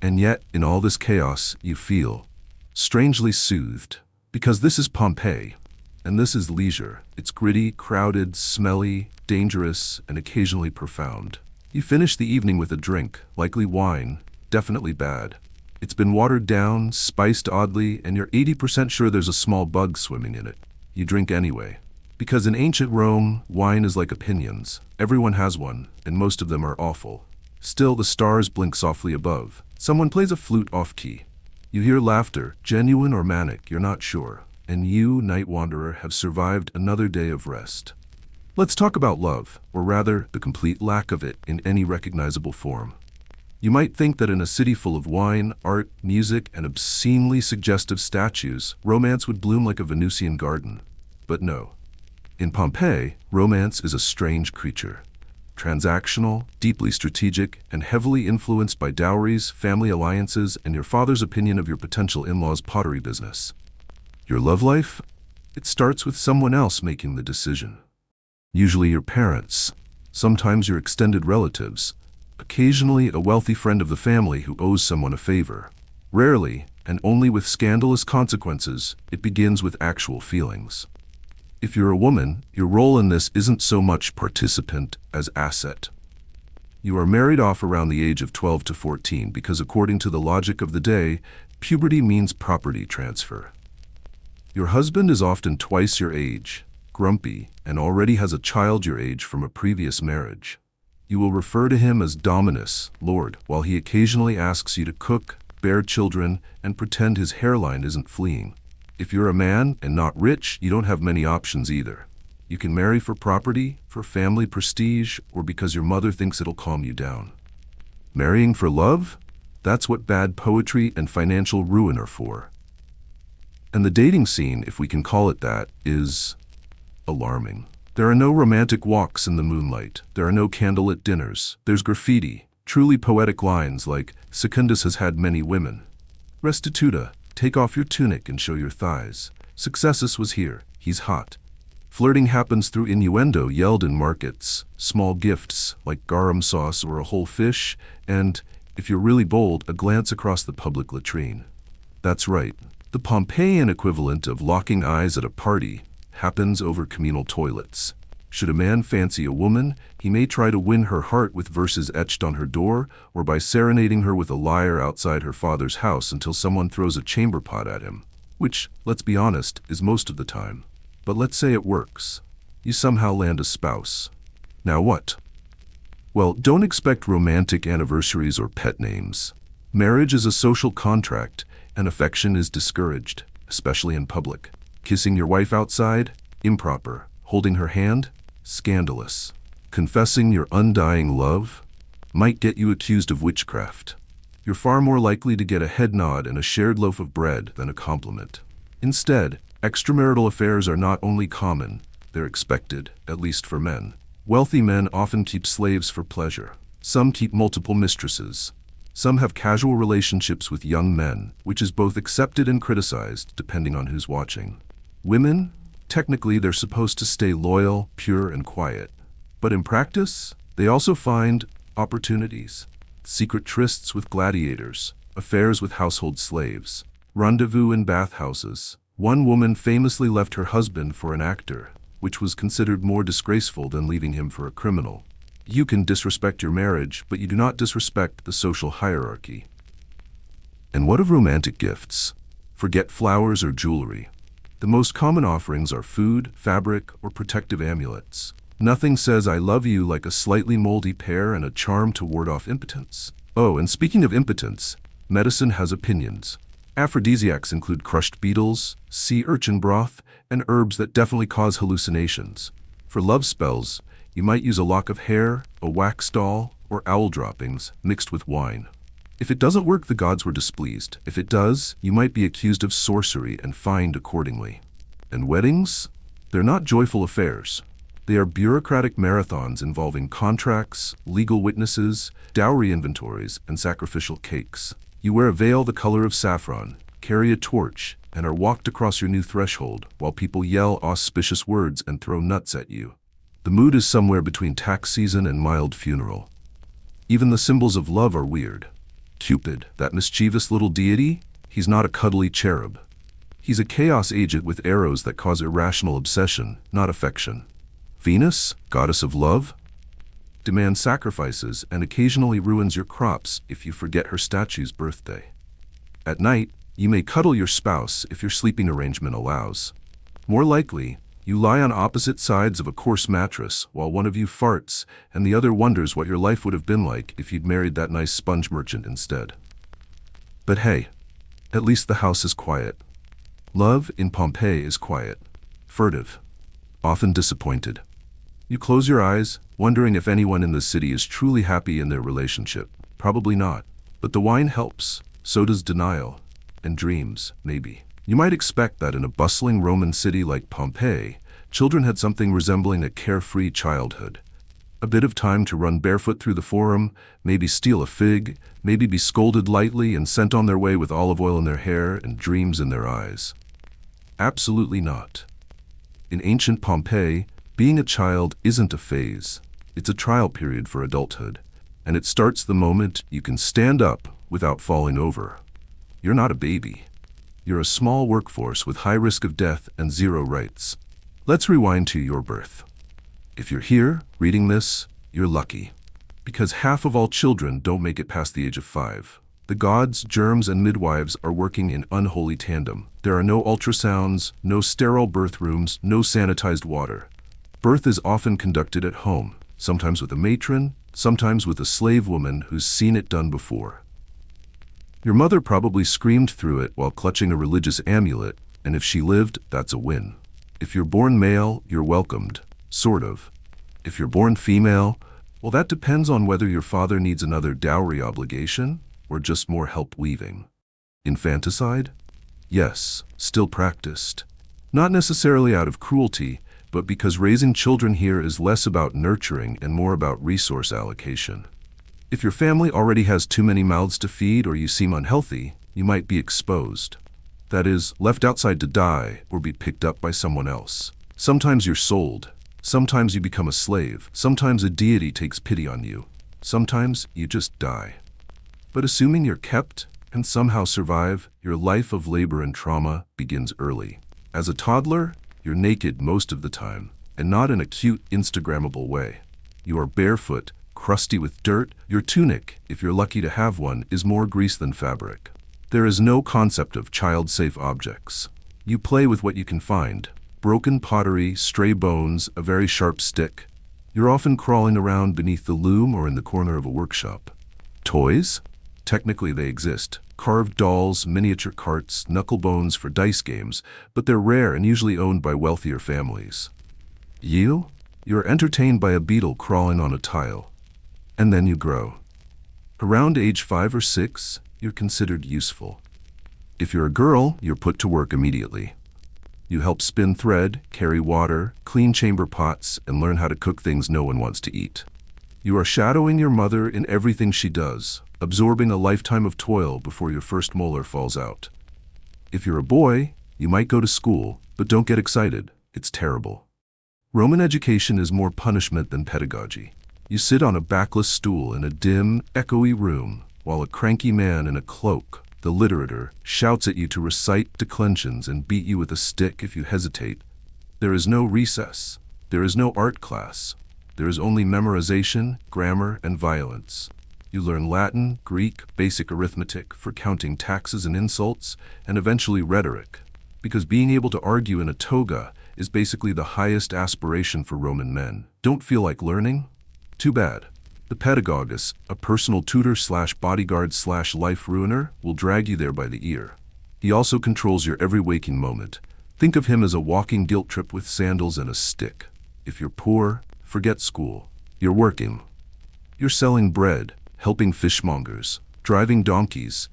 And yet, in all this chaos, you feel strangely soothed. Because this is Pompeii, and this is leisure. It's gritty, crowded, smelly, dangerous, and occasionally profound. You finish the evening with a drink, likely wine, definitely bad. It's been watered down, spiced oddly, and you're 80% sure there's a small bug swimming in it. You drink anyway. Because in ancient Rome, wine is like opinions. Everyone has one, and most of them are awful. Still, the stars blink softly above. Someone plays a flute off-key. You hear laughter, genuine or manic, you're not sure. And you, night wanderer, have survived another day of rest. Let's talk about love, or rather, the complete lack of it in any recognizable form. You might think that in a city full of wine, art, music, and obscenely suggestive statues, romance would bloom like a Venusian garden. But no. In Pompeii, romance is a strange creature. Transactional, deeply strategic, and heavily influenced by dowries, family alliances, and your father's opinion of your potential in-law's pottery business. Your love life? It starts with someone else making the decision. Usually your parents, sometimes your extended relatives, occasionally a wealthy friend of the family who owes someone a favor. Rarely, and only with scandalous consequences, it begins with actual feelings. If you're a woman, your role in this isn't so much participant as asset. You are married off around the age of 12 to 14 because according to the logic of the day, puberty means property transfer. Your husband is often twice your age, grumpy, and already has a child your age from a previous marriage. You will refer to him as Dominus, Lord, while he occasionally asks you to cook, bear children, and pretend his hairline isn't fleeing. If you're a man and not rich, you don't have many options either. You can marry for property, for family prestige, or because your mother thinks it'll calm you down. Marrying for love? That's what bad poetry and financial ruin are for. And the dating scene, if we can call it that, is alarming. There are no romantic walks in the moonlight. There are no candlelit dinners. There's graffiti, truly poetic lines like, "Secundus has had many women." "Restituta, take off your tunic and show your thighs." "Successus was here. He's hot." Flirting happens through innuendo yelled in markets, small gifts like garum sauce or a whole fish, and, if you're really bold, a glance across the public latrine. That's right. The Pompeian equivalent of locking eyes at a party happens over communal toilets. Should a man fancy a woman, he may try to win her heart with verses etched on her door or by serenading her with a lyre outside her father's house until someone throws a chamber pot at him, which, let's be honest, is most of the time. But let's say it works. You somehow land a spouse. Now what? Well, don't expect romantic anniversaries or pet names. Marriage is a social contract, and affection is discouraged, especially in public. Kissing your wife outside? Improper. Holding her hand? Scandalous. Confessing your undying love? Might get you accused of witchcraft. You're far more likely to get a head nod and a shared loaf of bread than a compliment. Instead, extramarital affairs are not only common, they're expected, at least for men. Wealthy men often keep slaves for pleasure. Some keep multiple mistresses. Some have casual relationships with young men, which is both accepted and criticized, depending on who's watching. Women? Technically, they're supposed to stay loyal, pure, and quiet. But in practice, they also find opportunities. Secret trysts with gladiators, affairs with household slaves, rendezvous in bathhouses. One woman famously left her husband for an actor, which was considered more disgraceful than leaving him for a criminal. You can disrespect your marriage, but you do not disrespect the social hierarchy. And what of romantic gifts? Forget flowers or jewelry. The most common offerings are food, fabric, or protective amulets. Nothing says I love you like a slightly moldy pear and a charm to ward off impotence. Oh, and speaking of impotence, medicine has opinions. Aphrodisiacs include crushed beetles, sea urchin broth, and herbs that definitely cause hallucinations. For love spells, you might use a lock of hair, a wax doll, or owl droppings mixed with wine. If it doesn't work, the gods were displeased. If it does, you might be accused of sorcery and fined accordingly. And weddings? They're not joyful affairs. They are bureaucratic marathons involving contracts, legal witnesses, dowry inventories, and sacrificial cakes. You wear a veil the color of saffron, carry a torch, and are walked across your new threshold while people yell auspicious words and throw nuts at you. The mood is somewhere between tax season and mild funeral. Even the symbols of love are weird. Cupid, that mischievous little deity, he's not a cuddly cherub. He's a chaos agent with arrows that cause irrational obsession, not affection. Venus, goddess of love, demands sacrifices and occasionally ruins your crops if you forget her statue's birthday. At night, you may cuddle your spouse if your sleeping arrangement allows. More likely, you lie on opposite sides of a coarse mattress while one of you farts and the other wonders what your life would have been like if you'd married that nice sponge merchant instead. But hey, at least the house is quiet. Love in Pompeii is quiet, furtive, often disappointed. You close your eyes, wondering if anyone in the city is truly happy in their relationship. Probably not. But the wine helps, so does denial, and dreams, maybe. You might expect that in a bustling Roman city like Pompeii, children had something resembling a carefree childhood. A bit of time to run barefoot through the forum, maybe steal a fig, maybe be scolded lightly and sent on their way with olive oil in their hair and dreams in their eyes. Absolutely not. In ancient Pompeii, being a child isn't a phase. It's a trial period for adulthood, and it starts the moment you can stand up without falling over. You're not a baby. You're a small workforce with high risk of death and zero rights. Let's rewind to your birth. If you're here, reading this, you're lucky. Because half of all children don't make it past the age of 5. The gods, germs, and midwives are working in unholy tandem. There are no ultrasounds, no sterile birth rooms, no sanitized water. Birth is often conducted at home, sometimes with a matron, sometimes with a slave woman who's seen it done before. Your mother probably screamed through it while clutching a religious amulet, and if she lived, that's a win. If you're born male, you're welcomed, sort of. If you're born female, well, that depends on whether your father needs another dowry obligation or just more help weaving. Infanticide? Yes, still practiced. Not necessarily out of cruelty, but because raising children here is less about nurturing and more about resource allocation. If your family already has too many mouths to feed or you seem unhealthy, you might be exposed. That is, left outside to die or be picked up by someone else. Sometimes you're sold. Sometimes you become a slave. Sometimes a deity takes pity on you. Sometimes you just die. But assuming you're kept and somehow survive, your life of labor and trauma begins early. As a toddler, you're naked most of the time, and not in a cute, Instagrammable way. You are barefoot, crusty with dirt. Your tunic, if you're lucky to have one, is more grease than fabric. There is no concept of child-safe objects. You play with what you can find. Broken pottery, stray bones, a very sharp stick. You're often crawling around beneath the loom or in the corner of a workshop. Toys? Technically they exist. Carved dolls, miniature carts, knuckle bones for dice games, but they're rare and usually owned by wealthier families. You're entertained by a beetle crawling on a tile. And then you grow. Around age 5 or 6, you're considered useful. If you're a girl, you're put to work immediately. You help spin thread, carry water, clean chamber pots, and learn how to cook things no one wants to eat. You are shadowing your mother in everything she does, absorbing a lifetime of toil before your first molar falls out. If you're a boy, you might go to school, but don't get excited. It's terrible. Roman education is more punishment than pedagogy. You sit on a backless stool in a dim, echoey room, while a cranky man in a cloak, the literator, shouts at you to recite declensions and beat you with a stick if you hesitate. There is no recess. There is no art class. There is only memorization, grammar, and violence. You learn Latin, Greek, basic arithmetic for counting taxes and insults, and eventually rhetoric, because being able to argue in a toga is basically the highest aspiration for Roman men. Don't feel like learning? Too bad. The pedagogus, a personal tutor slash bodyguard slash life ruiner, will drag you there by the ear. He also controls your every waking moment. Think of him as a walking guilt trip with sandals and a stick. If you're poor, forget school. You're working. You're selling bread, helping fishmongers, driving donkeys,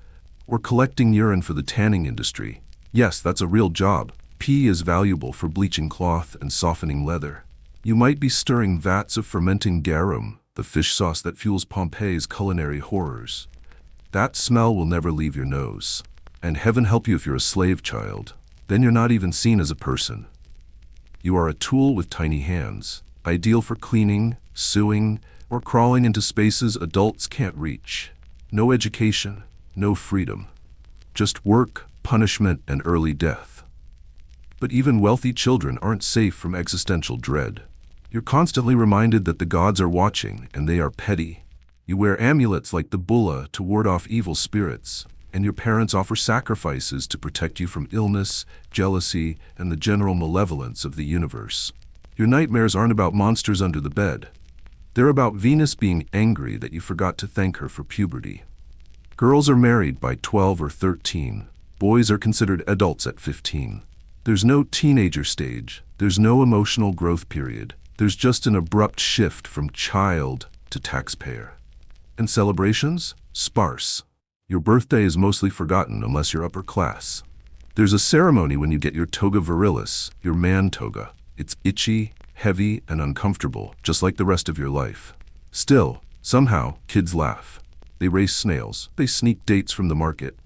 or collecting urine for the tanning industry. Yes, that's a real job. Pee is valuable for bleaching cloth and softening leather. You might be stirring vats of fermenting garum, the fish sauce that fuels Pompeii's culinary horrors. That smell will never leave your nose. And heaven help you if you're a slave child. Then you're not even seen as a person. You are a tool with tiny hands, ideal for cleaning, sewing, or crawling into spaces adults can't reach. No education, no freedom. Just work, punishment, and early death. But even wealthy children aren't safe from existential dread. You're constantly reminded that the gods are watching, and they are petty. You wear amulets like the bulla to ward off evil spirits, and your parents offer sacrifices to protect you from illness, jealousy, and the general malevolence of the universe. Your nightmares aren't about monsters under the bed. They're about Venus being angry that you forgot to thank her for puberty. Girls are married by 12 or 13. Boys are considered adults at 15. There's no teenager stage. There's no emotional growth period. There's just an abrupt shift from child to taxpayer. And celebrations? Sparse. Your birthday is mostly forgotten unless you're upper class. There's a ceremony when you get your toga virilis, your man toga. It's itchy, heavy, and uncomfortable, just like the rest of your life. Still, somehow, kids laugh. They race snails. They sneak dates from the market.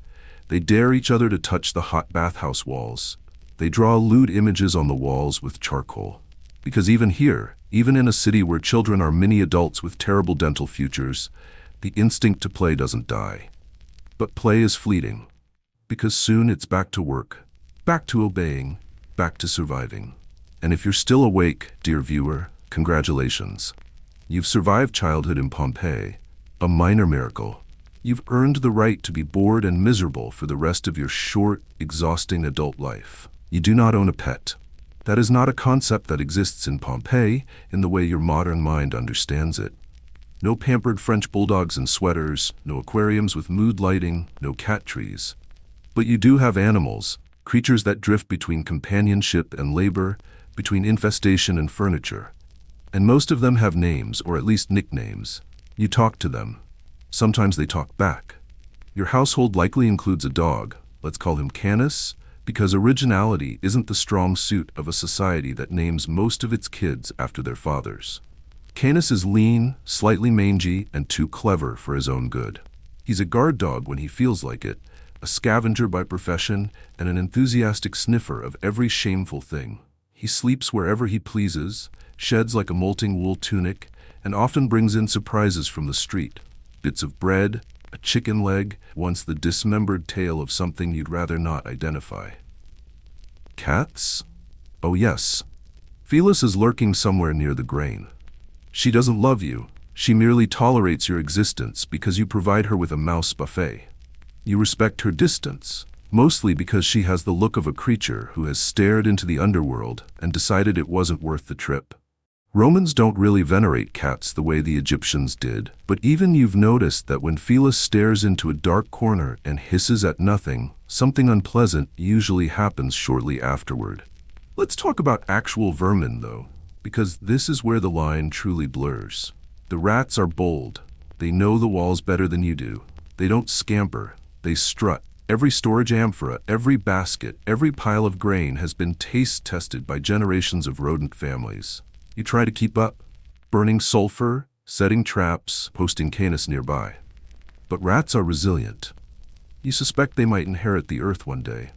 They dare each other to touch the hot bathhouse walls. They draw lewd images on the walls with charcoal. Because even here, even in a city where children are mini adults with terrible dental futures, the instinct to play doesn't die. But play is fleeting. Because soon it's back to work, back to obeying, back to surviving. And if you're still awake, dear viewer, congratulations. You've survived childhood in Pompeii, a minor miracle. You've earned the right to be bored and miserable for the rest of your short, exhausting adult life. You do not own a pet. That is not a concept that exists in Pompeii in the way your modern mind understands it. No pampered French bulldogs in sweaters, no aquariums with mood lighting, no cat trees. But you do have animals, creatures that drift between companionship and labor, between infestation and furniture. And most of them have names, or at least nicknames. You talk to them. Sometimes they talk back. Your household likely includes a dog. Let's call him Canis, because originality isn't the strong suit of a society that names most of its kids after their fathers. Canis is lean, slightly mangy, and too clever for his own good. He's a guard dog when he feels like it, a scavenger by profession, and an enthusiastic sniffer of every shameful thing. He sleeps wherever he pleases, sheds like a molting wool tunic, and often brings in surprises from the street. Bits of bread, a chicken leg, once the dismembered tail of something you'd rather not identify. Cats? Oh yes. Phyllis is lurking somewhere near the grain. She doesn't love you. She merely tolerates your existence because you provide her with a mouse buffet. You respect her distance, mostly because she has the look of a creature who has stared into the underworld and decided it wasn't worth the trip. Romans don't really venerate cats the way the Egyptians did, but even you've noticed that when Phyllis stares into a dark corner and hisses at nothing, something unpleasant usually happens shortly afterward. Let's talk about actual vermin, though, because this is where the line truly blurs. The rats are bold. They know the walls better than you do. They don't scamper. They strut. Every storage amphora, every basket, every pile of grain has been taste tested by generations of rodent families. You try to keep up, burning sulfur, setting traps, posting Canis nearby. But rats are resilient. You suspect they might inherit the earth one day.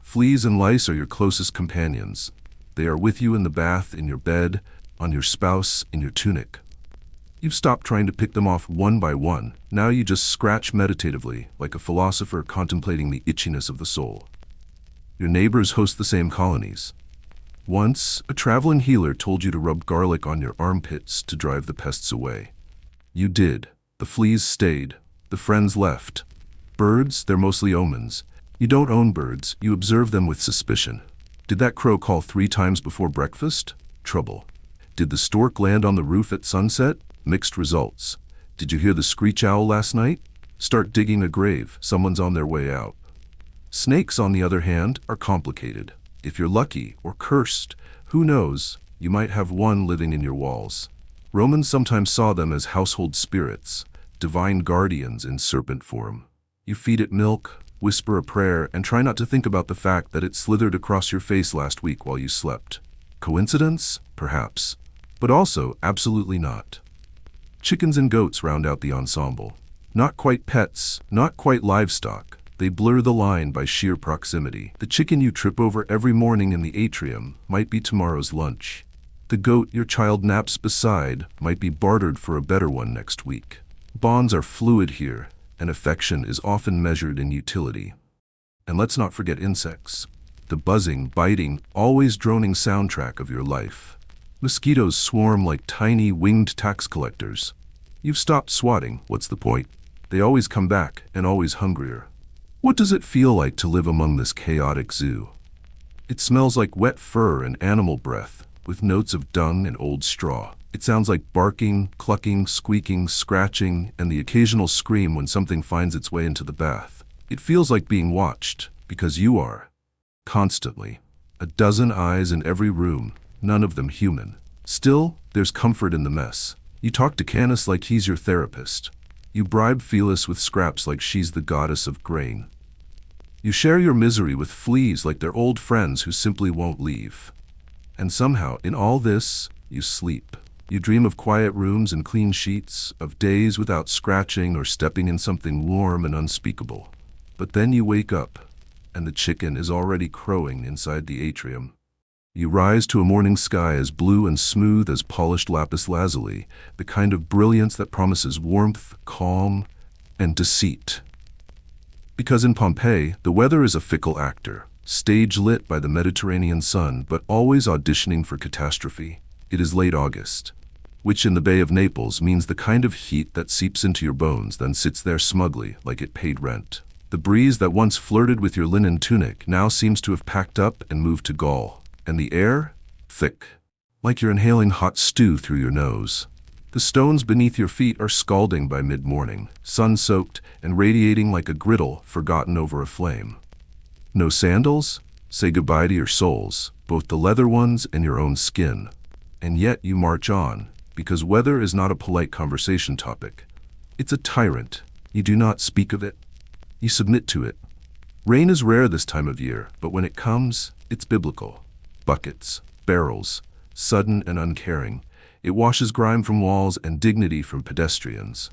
Fleas and lice are your closest companions. They are with you in the bath, in your bed, on your spouse, in your tunic. You've stopped trying to pick them off one by one. Now you just scratch meditatively, like a philosopher contemplating the itchiness of the soul. Your neighbors host the same colonies. Once, a traveling healer told you to rub garlic on your armpits to drive the pests away. You did. The fleas stayed. The friends left. Birds, they're mostly omens. You don't own birds, you observe them with suspicion. Did that crow call 3 times before breakfast? Trouble. Did the stork land on the roof at sunset? Mixed results. Did you hear the screech owl last night? Start digging a grave, someone's on their way out. Snakes, on the other hand, are complicated. If you're lucky or cursed, who knows, you might have one living in your walls. Romans sometimes saw them as household spirits, divine guardians in serpent form. You feed it milk, whisper a prayer, and try not to think about the fact that it slithered across your face last week while you slept. Coincidence? Perhaps. But also, absolutely not. Chickens and goats round out the ensemble. Not quite pets, not quite livestock. They blur the line by sheer proximity. The chicken you trip over every morning in the atrium might be tomorrow's lunch. The goat your child naps beside might be bartered for a better one next week. Bonds are fluid here, and affection is often measured in utility. And let's not forget insects. The buzzing, biting, always droning soundtrack of your life. Mosquitoes swarm like tiny winged tax collectors. You've stopped swatting, what's the point? They always come back, and always hungrier. What does it feel like to live among this chaotic zoo? It smells like wet fur and animal breath, with notes of dung and old straw. It sounds like barking, clucking, squeaking, scratching, and the occasional scream when something finds its way into the bath. It feels like being watched, because you are. Constantly. A dozen eyes in every room, none of them human. Still, there's comfort in the mess. You talk to Canis like he's your therapist. You bribe Phyllis with scraps like she's the goddess of grain. You share your misery with fleas like they're old friends who simply won't leave. And somehow, in all this, you sleep. You dream of quiet rooms and clean sheets, of days without scratching or stepping in something warm and unspeakable. But then you wake up, and the chicken is already crowing inside the atrium. You rise to a morning sky as blue and smooth as polished lapis lazuli, the kind of brilliance that promises warmth, calm, and deceit. Because in Pompeii, the weather is a fickle actor, stage lit by the Mediterranean sun, but always auditioning for catastrophe. It is late August, which in the Bay of Naples means the kind of heat that seeps into your bones, then sits there smugly like it paid rent. The breeze that once flirted with your linen tunic now seems to have packed up and moved to Gaul. And the air? Thick, like you're inhaling hot stew through your nose. The stones beneath your feet are scalding by mid-morning, sun-soaked and radiating like a griddle forgotten over a flame. No sandals? Say goodbye to your soles, both the leather ones and your own skin. And yet you march on, because weather is not a polite conversation topic. It's a tyrant. You do not speak of it. You submit to it. Rain is rare this time of year, but when it comes, it's biblical. Buckets, barrels, sudden and uncaring. It washes grime from walls and dignity from pedestrians.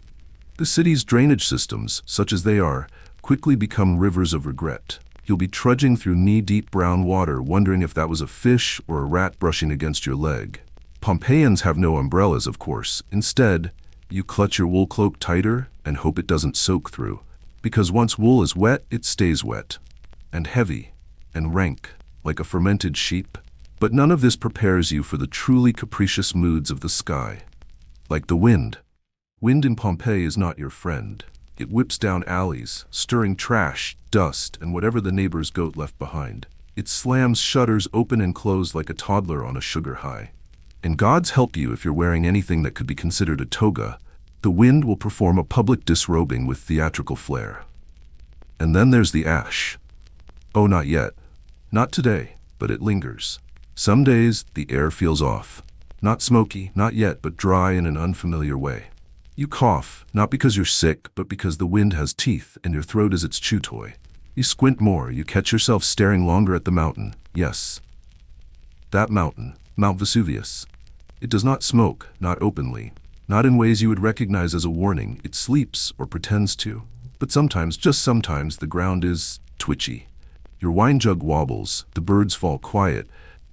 The city's drainage systems, such as they are, quickly become rivers of regret. You'll be trudging through knee-deep brown water, wondering if that was a fish or a rat brushing against your leg. Pompeians have no umbrellas, of course. Instead, you clutch your wool cloak tighter and hope it doesn't soak through. Because once wool is wet, it stays wet. And heavy. And rank. Like a fermented sheep. But none of this prepares you for the truly capricious moods of the sky. Like the wind. Wind in Pompeii is not your friend. It whips down alleys, stirring trash, dust, and whatever the neighbor's goat left behind. It slams shutters open and closed like a toddler on a sugar high. And God's help you if you're wearing anything that could be considered a toga. The wind will perform a public disrobing with theatrical flair. And then there's the ash. Oh, not yet. Not today, but it lingers. Some days, the air feels off. Not smoky, not yet, but dry in an unfamiliar way. You cough, not because you're sick, but because the wind has teeth and your throat is its chew toy. You squint more, you catch yourself staring longer at the mountain. Yes. That mountain, Mount Vesuvius. It does not smoke, not openly, not in ways you would recognize as a warning. It sleeps, or pretends to. But sometimes, just sometimes, the ground is twitchy. Your wine jug wobbles, the birds fall quiet,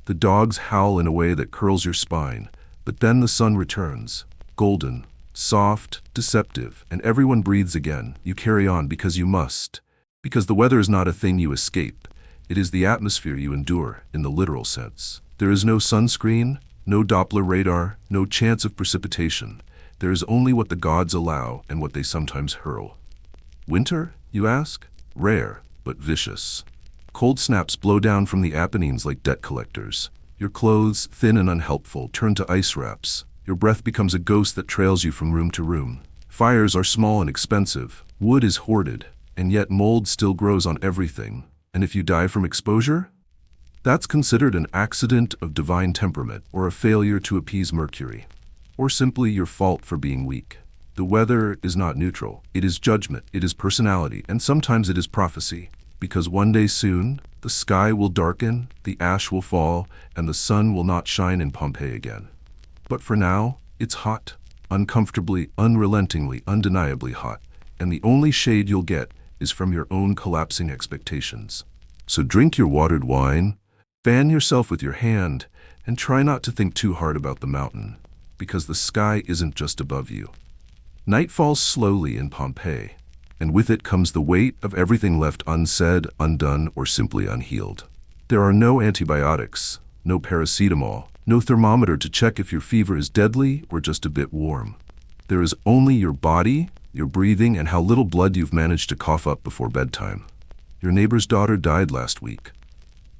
the dogs howl in a way that curls your spine. But then the sun returns, golden, soft, deceptive, and everyone breathes again. You carry on because you must. Because the weather is not a thing you escape. It is the atmosphere you endure, in the literal sense. There is no sunscreen, no Doppler radar, no chance of precipitation. There is only what the gods allow and what they sometimes hurl. Winter, you ask? Rare, but vicious. Cold snaps blow down from the Apennines like debt collectors. Your clothes, thin and unhelpful, turn to ice wraps. Your breath becomes a ghost that trails you from room to room. Fires are small and expensive. Wood is hoarded, and yet mold still grows on everything. And if you die from exposure, that's considered an accident of divine temperament, or a failure to appease Mercury, or simply your fault for being weak. The weather is not neutral. It is judgment, it is personality, and sometimes it is prophecy. Because one day soon, the sky will darken, the ash will fall, and the sun will not shine in Pompeii again. But for now, it's hot, uncomfortably, unrelentingly, undeniably hot, and the only shade you'll get is from your own collapsing expectations. So drink your watered wine, fan yourself with your hand, and try not to think too hard about the mountain, because the sky isn't just above you. Night falls slowly in Pompeii, and with it comes the weight of everything left unsaid, undone, or simply unhealed. There are no antibiotics, no paracetamol, no thermometer to check if your fever is deadly or just a bit warm. There is only your body, your breathing, and how little blood you've managed to cough up before bedtime. Your neighbor's daughter died last week,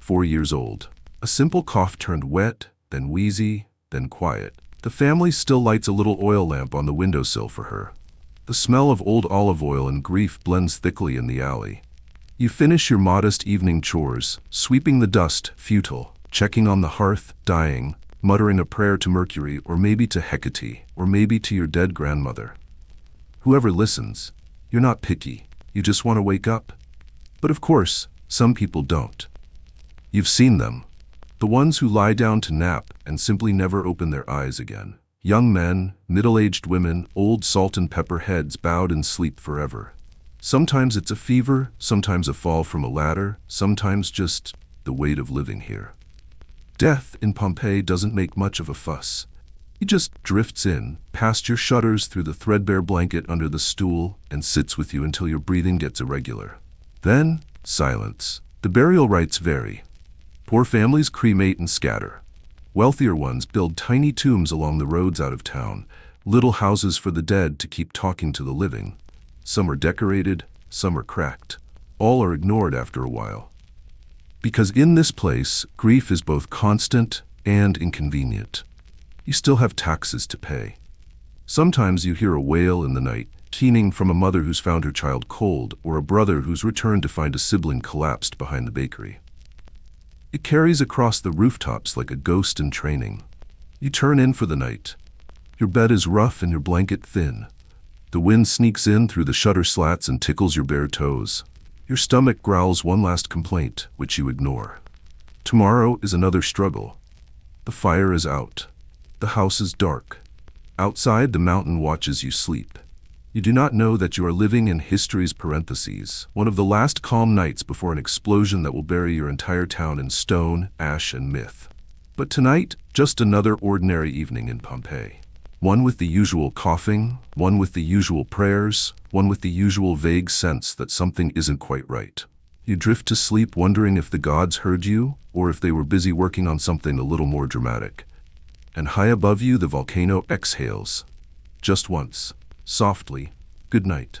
4 years old. A simple cough turned wet, then wheezy, then quiet. The family still lights a little oil lamp on the windowsill for her. The smell of old olive oil and grief blends thickly in the alley. You finish your modest evening chores, sweeping the dust, futile, checking on the hearth, dying, muttering a prayer to Mercury, or maybe to Hecate, or maybe to your dead grandmother. Whoever listens, you're not picky, you just want to wake up. But of course, some people don't. You've seen them. The ones who lie down to nap and simply never open their eyes again. Young men, middle-aged women, old salt and pepper heads bowed in sleep forever. Sometimes it's a fever, sometimes a fall from a ladder, sometimes just the weight of living here. Death in Pompeii doesn't make much of a fuss. He just drifts in, past your shutters, through the threadbare blanket under the stool, and sits with you until your breathing gets irregular. Then, silence. The burial rites vary. Poor families cremate and scatter. Wealthier ones build tiny tombs along the roads out of town, little houses for the dead to keep talking to the living. Some are decorated, some are cracked. All are ignored after a while. Because in this place, grief is both constant and inconvenient. You still have taxes to pay. Sometimes you hear a wail in the night, keening from a mother who's found her child cold, or a brother who's returned to find a sibling collapsed behind the bakery. It carries across the rooftops like a ghost in training. You turn in for the night. Your bed is rough and your blanket thin. The wind sneaks in through the shutter slats and tickles your bare toes. Your stomach growls one last complaint, which you ignore. Tomorrow is another struggle. The fire is out. The house is dark. Outside, the mountain watches you sleep. You do not know that you are living in history's parentheses, one of the last calm nights before an explosion that will bury your entire town in stone, ash, and myth. But tonight, just another ordinary evening in Pompeii. One with the usual coughing, one with the usual prayers, one with the usual vague sense that something isn't quite right. You drift to sleep wondering if the gods heard you, or if they were busy working on something a little more dramatic. And high above you, the volcano exhales. Just once. Softly, good night.